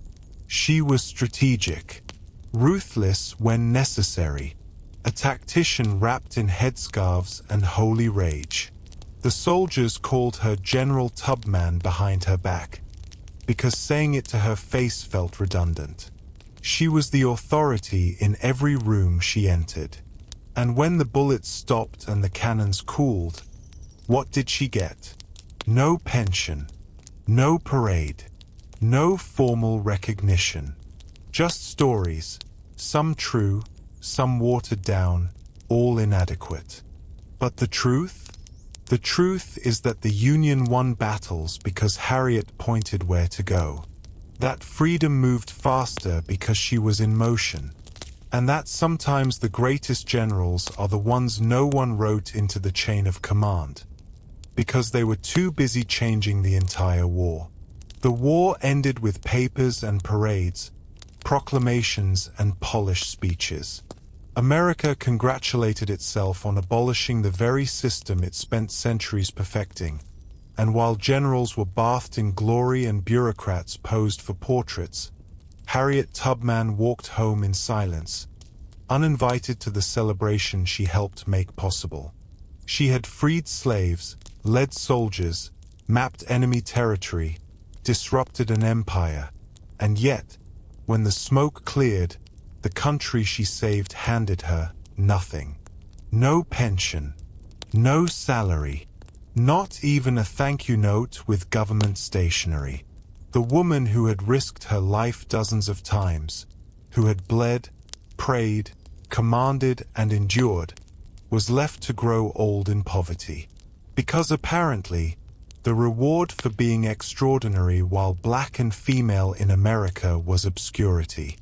She was strategic, ruthless when necessary, a tactician wrapped in headscarves and holy rage. The soldiers called her General Tubman behind her back, because saying it to her face felt redundant. She was the authority in every room she entered. And when the bullets stopped and the cannons cooled, what did she get? No pension, no parade, no formal recognition. Just stories, some true, some watered down, all inadequate. But the truth? The truth is that the Union won battles because Harriet pointed where to go. That freedom moved faster because she was in motion. And that sometimes the greatest generals are the ones no one wrote into the chain of command, because they were too busy changing the entire war. The war ended with papers and parades, proclamations and polished speeches. America congratulated itself on abolishing the very system it spent centuries perfecting, and while generals were bathed in glory and bureaucrats posed for portraits, Harriet Tubman walked home in silence, uninvited to the celebration she helped make possible. She had freed slaves, led soldiers, mapped enemy territory, disrupted an empire, and yet, when the smoke cleared, the country she saved handed her nothing. No pension, no salary, not even a thank you note with government stationery. The woman who had risked her life dozens of times, who had bled, prayed, commanded, and endured, was left to grow old in poverty. Because apparently, the reward for being extraordinary while black and female in America was obscurity.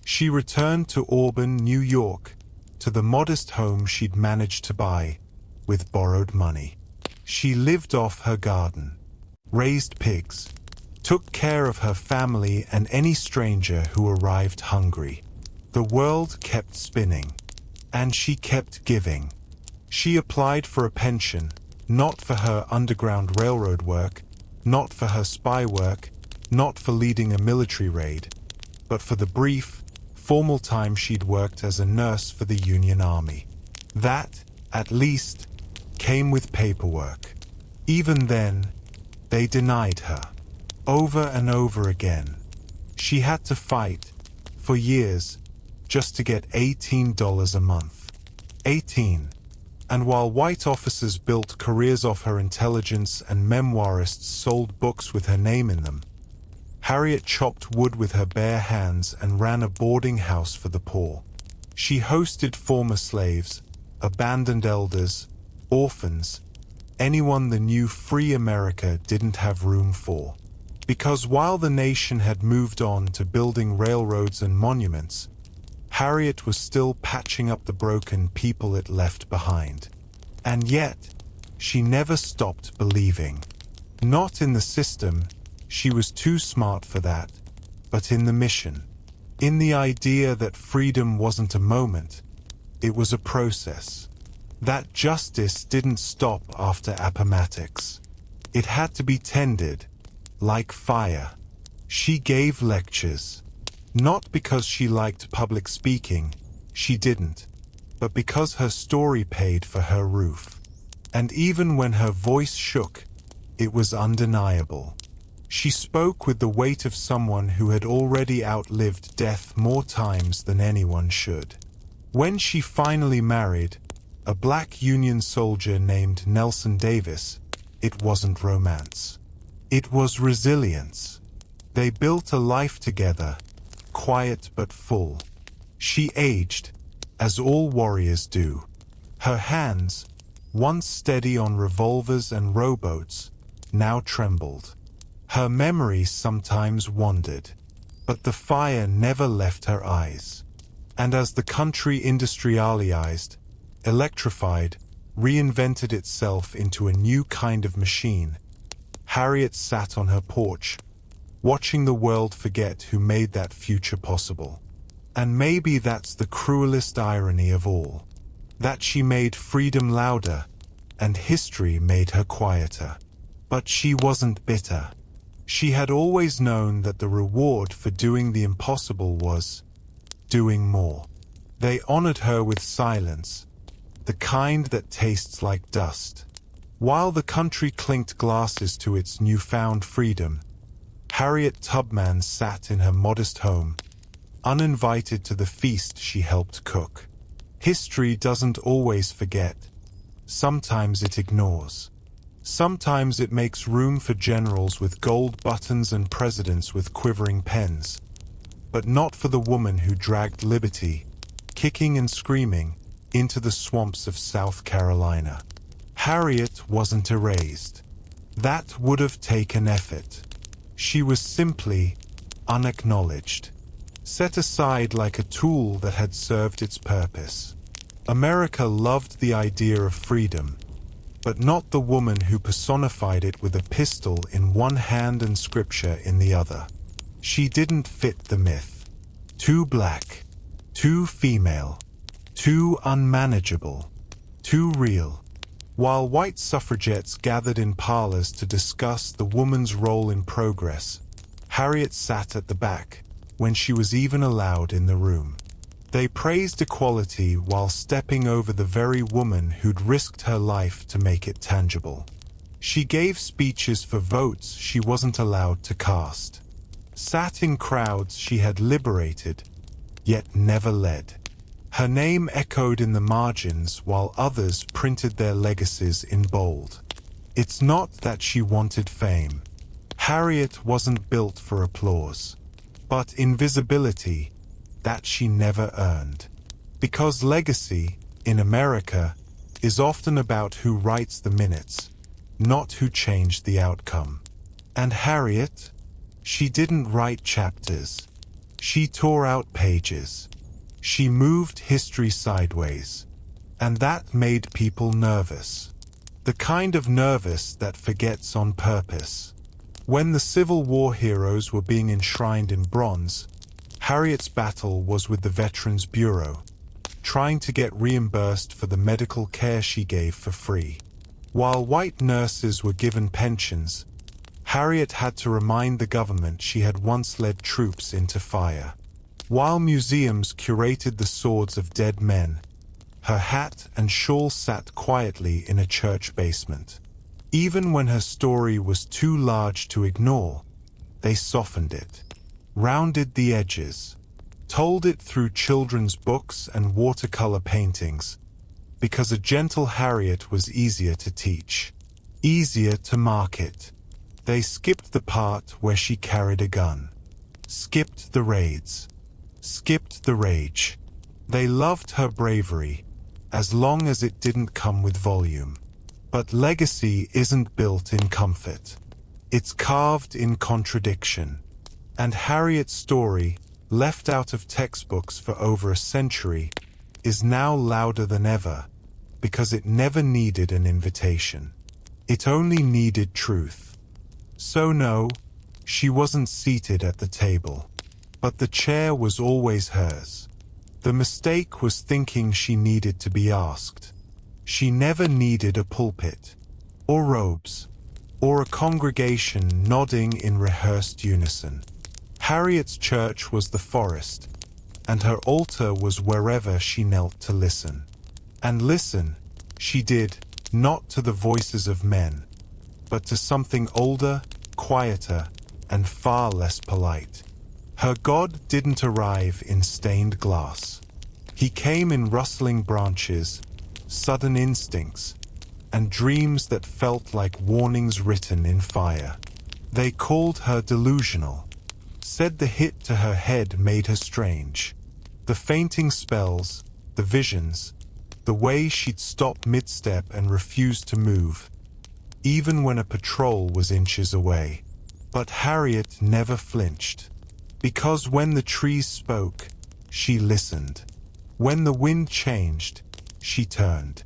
She returned to Auburn, New York, to the modest home she'd managed to buy, with borrowed money. She lived off her garden, raised pigs, took care of her family and any stranger who arrived hungry. The world kept spinning, and she kept giving. She applied for a pension, not for her Underground Railroad work, not for her spy work, not for leading a military raid, but for the brief, formal time she'd worked as a nurse for the Union Army. That, at least, came with paperwork. Even then, they denied her. Over and over again. She had to fight, for years, just to get $18 a month. 18. And while white officers built careers off her intelligence and memoirists sold books with her name in them, Harriet chopped wood with her bare hands and ran a boarding house for the poor. She hosted former slaves, abandoned elders, orphans, anyone the new free America didn't have room for. Because while the nation had moved on to building railroads and monuments, Harriet was still patching up the broken people it left behind. And yet, she never stopped believing. Not in the system, she was too smart for that, but in the mission. In the idea that freedom wasn't a moment, it was a process. That justice didn't stop after Appomattox. It had to be tended, like fire. She gave lectures. Not because she liked public speaking, she didn't, but because her story paid for her roof. And even when her voice shook, it was undeniable. She spoke with the weight of someone who had already outlived death more times than anyone should. When she finally married a black Union soldier named Nelson Davis, it wasn't romance. It was resilience. They built a life together, quiet but full. She aged, as all warriors do. Her hands, once steady on revolvers and rowboats, now trembled. Her memory sometimes wandered, but the fire never left her eyes. And as the country industrialized, electrified, reinvented itself into a new kind of machine, Harriet sat on her porch, watching the world forget who made that future possible. And maybe that's the cruelest irony of all, that she made freedom louder, and history made her quieter. But she wasn't bitter. She had always known that the reward for doing the impossible was doing more. They honored her with silence, the kind that tastes like dust. While the country clinked glasses to its newfound freedom, Harriet Tubman sat in her modest home, uninvited to the feast she helped cook. History doesn't always forget. Sometimes it ignores. Sometimes it makes room for generals with gold buttons and presidents with quivering pens. But not for the woman who dragged liberty, kicking and screaming, into the swamps of South Carolina. Harriet wasn't erased. That would have taken effort. She was simply unacknowledged, set aside like a tool that had served its purpose. America loved the idea of freedom, but not the woman who personified it with a pistol in one hand and scripture in the other. She didn't fit the myth. Too black, too female, too unmanageable, too real. While white suffragettes gathered in parlors to discuss the woman's role in progress, Harriet sat at the back, when she was even allowed in the room. They praised equality while stepping over the very woman who'd risked her life to make it tangible. She gave speeches for votes she wasn't allowed to cast, sat in crowds she had liberated, yet never led. Her name echoed in the margins while others printed their legacies in bold. It's not that she wanted fame. Harriet wasn't built for applause, but invisibility that she never earned. Because legacy, in America, is often about who writes the minutes, not who changed the outcome. And Harriet? She didn't write chapters. She tore out pages. She moved history sideways. And that made people nervous. The kind of nervous that forgets on purpose. When the Civil War heroes were being enshrined in bronze, Harriet's battle was with the Veterans Bureau, trying to get reimbursed for the medical care she gave for free. While white nurses were given pensions, Harriet had to remind the government she had once led troops into fire. While museums curated the swords of dead men, her hat and shawl sat quietly in a church basement. Even when her story was too large to ignore, they softened it, rounded the edges, told it through children's books and watercolor paintings, because a gentle Harriet was easier to teach, easier to market. They skipped the part where she carried a gun, skipped the raids, skipped the rage. They loved her bravery, as long as it didn't come with volume. But legacy isn't built in comfort. It's carved in contradiction. And Harriet's story, left out of textbooks for over a century, is now louder than ever, because it never needed an invitation. It only needed truth. So no, she wasn't seated at the table. But the chair was always hers. The mistake was thinking she needed to be asked. She never needed a pulpit, or robes, or a congregation nodding in rehearsed unison. Harriet's church was the forest, and her altar was wherever she knelt to listen. And listen, she did, not to the voices of men, but to something older, quieter, and far less polite. Her God didn't arrive in stained glass. He came in rustling branches, sudden instincts, and dreams that felt like warnings written in fire. They called her delusional, said the hit to her head made her strange. The fainting spells, the visions, the way she'd stop mid-step and refuse to move, even when a patrol was inches away. But Harriet never flinched, because when the trees spoke, she listened. When the wind changed, she turned.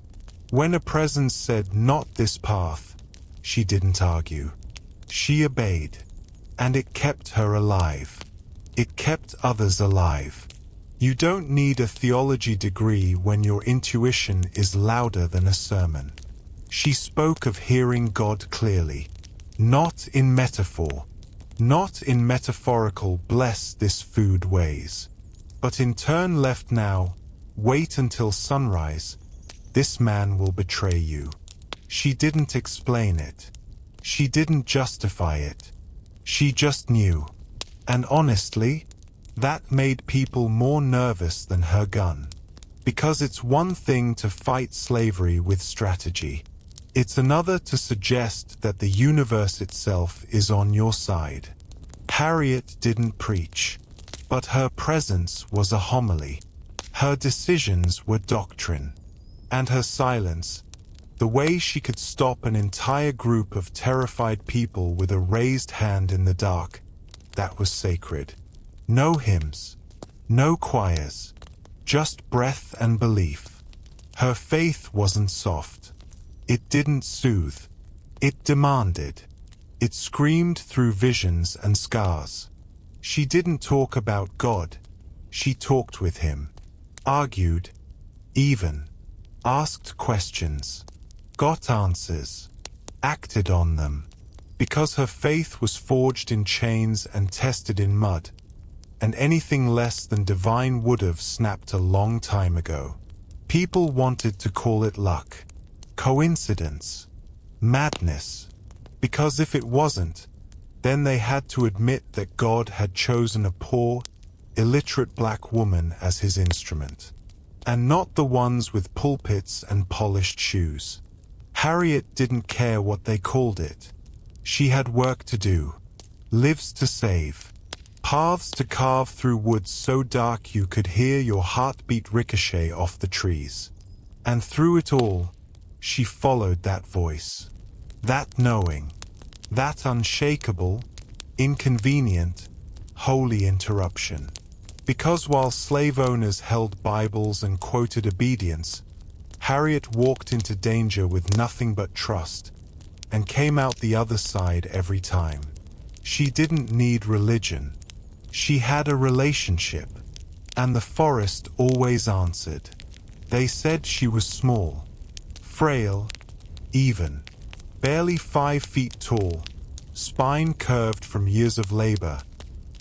When a presence said, "Not this path," she didn't argue. She obeyed, and it kept her alive. It kept others alive. You don't need a theology degree when your intuition is louder than a sermon. She spoke of hearing God clearly, not in metaphor, not in metaphorical "bless this food" ways, but in "turn left now, wait until sunrise, this man will betray you." She didn't explain it. She didn't justify it. She just knew. And honestly, that made people more nervous than her gun. Because it's one thing to fight slavery with strategy. It's another to suggest that the universe itself is on your side. Harriet didn't preach, but her presence was a homily. Her decisions were doctrine. And her silence, the way she could stop an entire group of terrified people with a raised hand in the dark, that was sacred. No hymns, no choirs, just breath and belief. Her faith wasn't soft. It didn't soothe. It demanded. It screamed through visions and scars. She didn't talk about God. She talked with him. Argued. Even. Asked questions. Got answers. Acted on them. Because her faith was forged in chains and tested in mud. And anything less than divine would have snapped a long time ago. People wanted to call it luck, coincidence, madness, because if it wasn't, then they had to admit that God had chosen a poor, illiterate black woman as his instrument, and not the ones with pulpits and polished shoes. Harriet didn't care what they called it. She had work to do, lives to save, paths to carve through woods so dark you could hear your heartbeat ricochet off the trees. And through it all, she followed that voice, that knowing, that unshakable, inconvenient, holy interruption. Because while slave owners held Bibles and quoted obedience, Harriet walked into danger with nothing but trust, and came out the other side every time. She didn't need religion. She had a relationship, and the forest always answered. They said she was small, frail, even, barely 5 feet tall, spine curved from years of labor,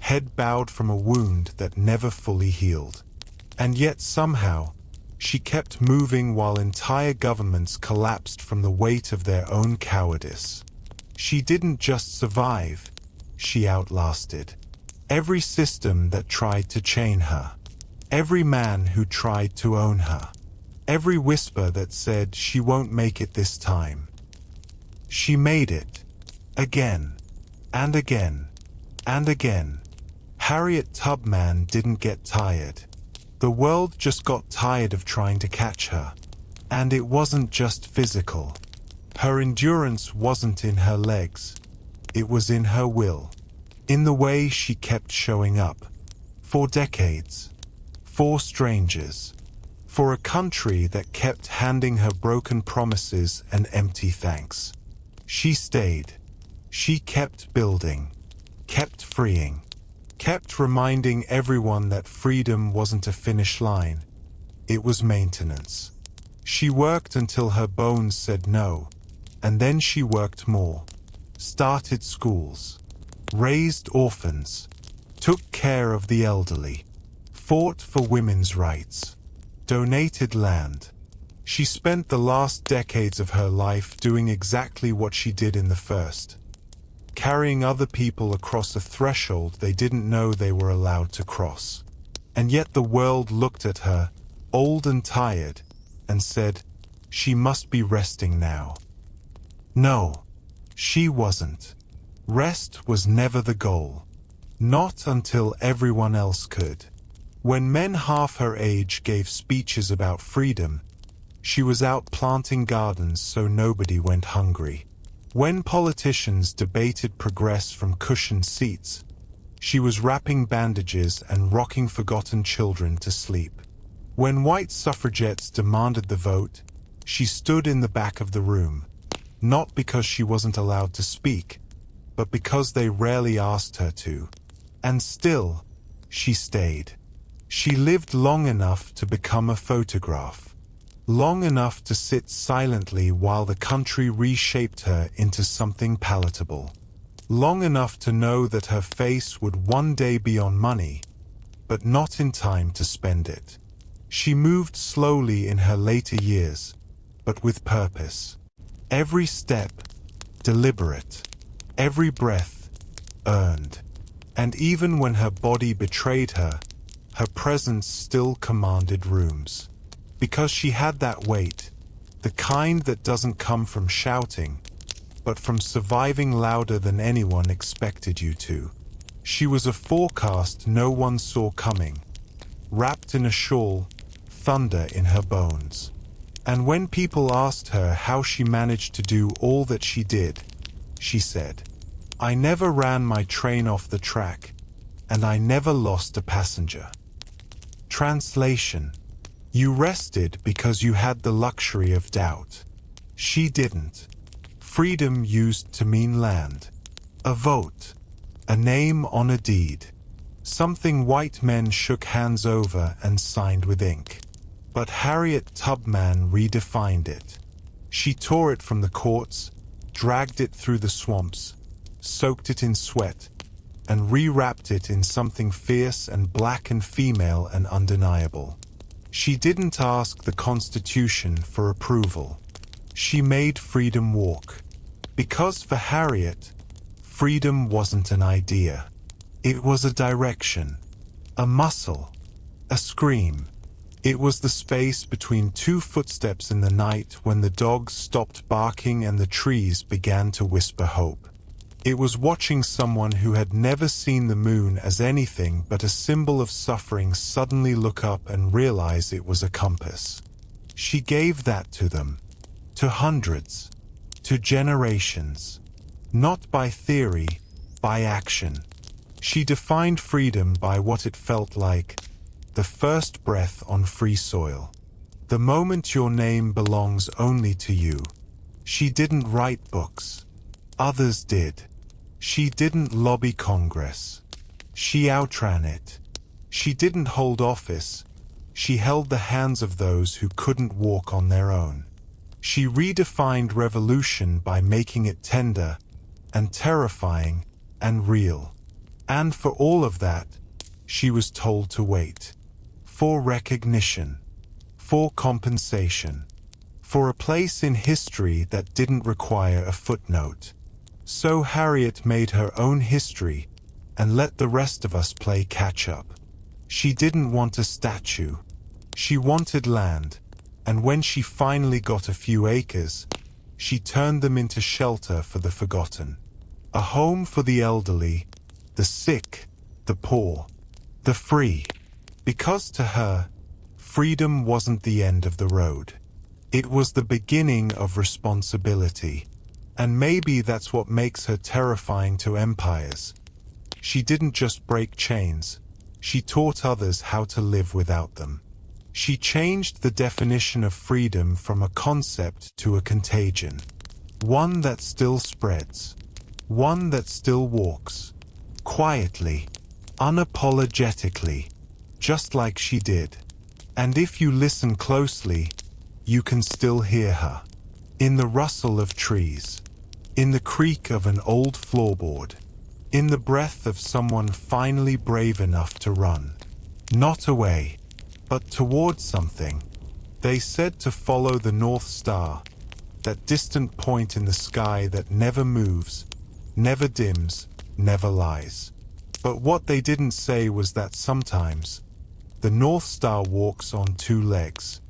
head bowed from a wound that never fully healed. And yet somehow, she kept moving while entire governments collapsed from the weight of their own cowardice. She didn't just survive, she outlasted. Every system that tried to chain her. Every man who tried to own her. Every whisper that said she won't make it this time. She made it. Again. And again. And again. Harriet Tubman didn't get tired. The world just got tired of trying to catch her. And it wasn't just physical. Her endurance wasn't in her legs. It was in her will. In the way she kept showing up. For decades. For strangers. For a country that kept handing her broken promises and empty thanks. She stayed. She kept building. Kept freeing. Kept reminding everyone that freedom wasn't a finish line. It was maintenance. She worked until her bones said no. And then she worked more. Started schools. Raised orphans, took care of the elderly, fought for women's rights, donated land. She spent the last decades of her life doing exactly what she did in the first. carrying other people across a threshold they didn't know they were allowed to cross. And yet the world looked at her, old and tired, and said, she must be resting now. No, she wasn't. Rest was never the goal. Not until everyone else could. When men half her age gave speeches about freedom, she was out planting gardens so nobody went hungry. When politicians debated progress from cushioned seats, she was wrapping bandages and rocking forgotten children to sleep. When white suffragettes demanded the vote, she stood in the back of the room, not because she wasn't allowed to speak, but because they rarely asked her to. And still, she stayed. She lived long enough to become a photograph, long enough to sit silently while the country reshaped her into something palatable, long enough to know that her face would one day be on money, but not in time to spend it. She moved slowly in her later years, but with purpose. Every step, deliberate. Every breath, earned. And even when her body betrayed her, her presence still commanded rooms. Because she had that weight, the kind that doesn't come from shouting, but from surviving louder than anyone expected you to. She was a forecast no one saw coming, wrapped in a shawl, thunder in her bones. And when people asked her how she managed to do all that she did, she said, I never ran my train off the track, and I never lost a passenger. Translation: you rested because you had the luxury of doubt. She didn't. Freedom used to mean land, a vote, a name on a deed, something white men shook hands over and signed with ink. But Harriet Tubman redefined it. She tore it from the courts, dragged it through the swamps, soaked it in sweat, and rewrapped it in something fierce and black and female and undeniable. She didn't ask the Constitution for approval. She made freedom walk. Because for Harriet, freedom wasn't an idea. It was a direction, a muscle, a scream. It was the space between two footsteps in the night when the dogs stopped barking and the trees began to whisper hope. It was watching someone who had never seen the moon as anything but a symbol of suffering suddenly look up and realize it was a compass. She gave that to them, to hundreds, to generations, not by theory, by action. She defined freedom by what it felt like, the first breath on free soil, the moment your name belongs only to you. She didn't write books. Others did. She didn't lobby Congress. She outran it. She didn't hold office. She held the hands of those who couldn't walk on their own. She redefined revolution by making it tender and terrifying and real. And for all of that, she was told to wait. For recognition. For compensation. For a place in history that didn't require a footnote. So Harriet made her own history and let the rest of us play catch-up. She didn't want a statue. She wanted land, and when she finally got a few acres, she turned them into shelter for the forgotten. A home for the elderly, the sick, the poor, the free. Because to her, freedom wasn't the end of the road. It was the beginning of responsibility. And maybe that's what makes her terrifying to empires. She didn't just break chains. She taught others how to live without them. She changed the definition of freedom from a concept to a contagion. One that still spreads. One that still walks. Quietly. Unapologetically. Just like she did. And if you listen closely, you can still hear her. In the rustle of trees. In the creak of an old floorboard. In the breath of someone finally brave enough to run. Not away, but towards something. They said to follow the North Star, that distant point in the sky that never moves, never dims, never lies. But what they didn't say was that sometimes the North Star walks on two legs.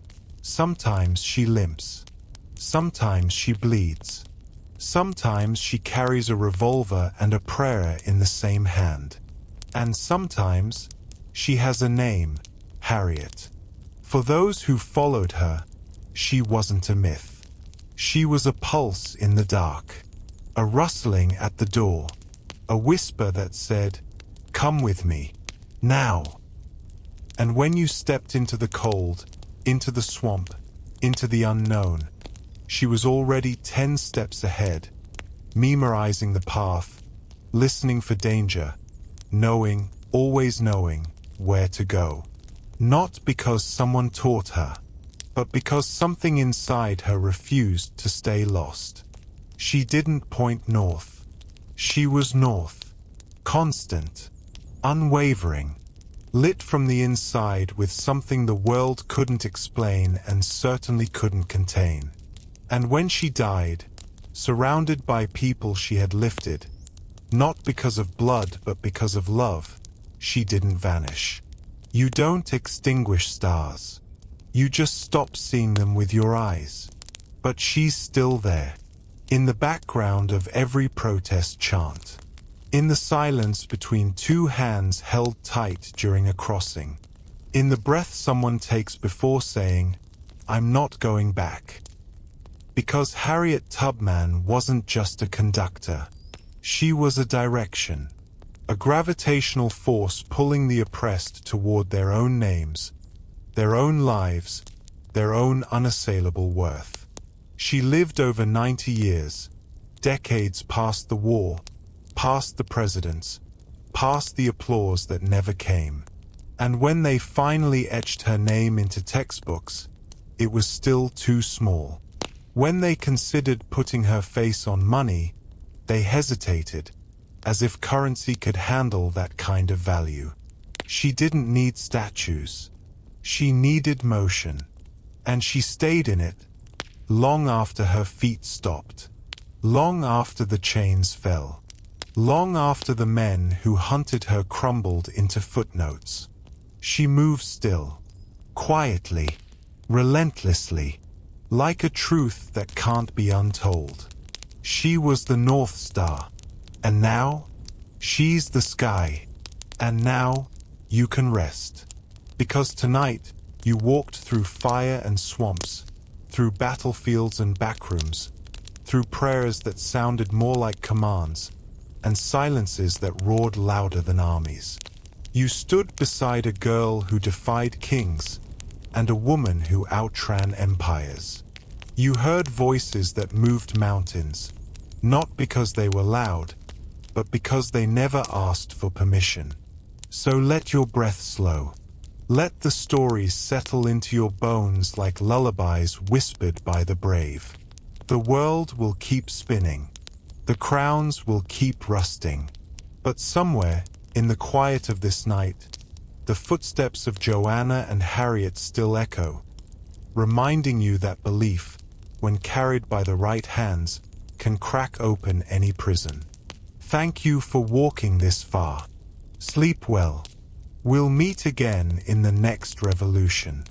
Sometimes she limps. Sometimes she bleeds. Sometimes she carries a revolver and a prayer in the same hand. And sometimes she has a name, Harriet. For those who followed her, she wasn't a myth. She was a pulse in the dark, a rustling at the door, a whisper that said, "Come with me, now." And when you stepped into the cold, into the swamp, into the unknown, she was already 10 steps ahead, memorizing the path, listening for danger, knowing, always knowing, where to go. Not because someone taught her, but because something inside her refused to stay lost. She didn't point north. She was north, constant, unwavering, lit from the inside with something the world couldn't explain and certainly couldn't contain. And when she died, surrounded by people she had lifted, not because of blood but because of love, she didn't vanish. You don't extinguish stars. You just stop seeing them with your eyes. But she's still there, in the background of every protest chant, in the silence between two hands held tight during a crossing, in the breath someone takes before saying, "I'm not going back." Because Harriet Tubman wasn't just a conductor. She was a direction, a gravitational force pulling the oppressed toward their own names, their own lives, their own unassailable worth. She lived over 90 years, decades past the war, past the presidents, past the applause that never came. And when they finally etched her name into textbooks, it was still too small. When they considered putting her face on money, they hesitated, as if currency could handle that kind of value. She didn't need statues. She needed motion. And she stayed in it, long after her feet stopped, long after the chains fell, long after the men who hunted her crumbled into footnotes. She moved still, quietly, relentlessly, like a truth that can't be untold. She was the North Star, and now she's the sky, and now you can rest. Because tonight you walked through fire and swamps, through battlefields and backrooms, through prayers that sounded more like commands, and silences that roared louder than armies. You stood beside a girl who defied kings, and a woman who outran empires. You heard voices that moved mountains, not because they were loud, but because they never asked for permission. So let your breath slow. Let the stories settle into your bones like lullabies whispered by the brave. The world will keep spinning. The crowns will keep rusting. But somewhere, in the quiet of this night, the footsteps of Joanna and Harriet still echo, reminding you that belief, when carried by the right hands, can crack open any prison. Thank you for walking this far. Sleep well. We'll meet again in the next revolution.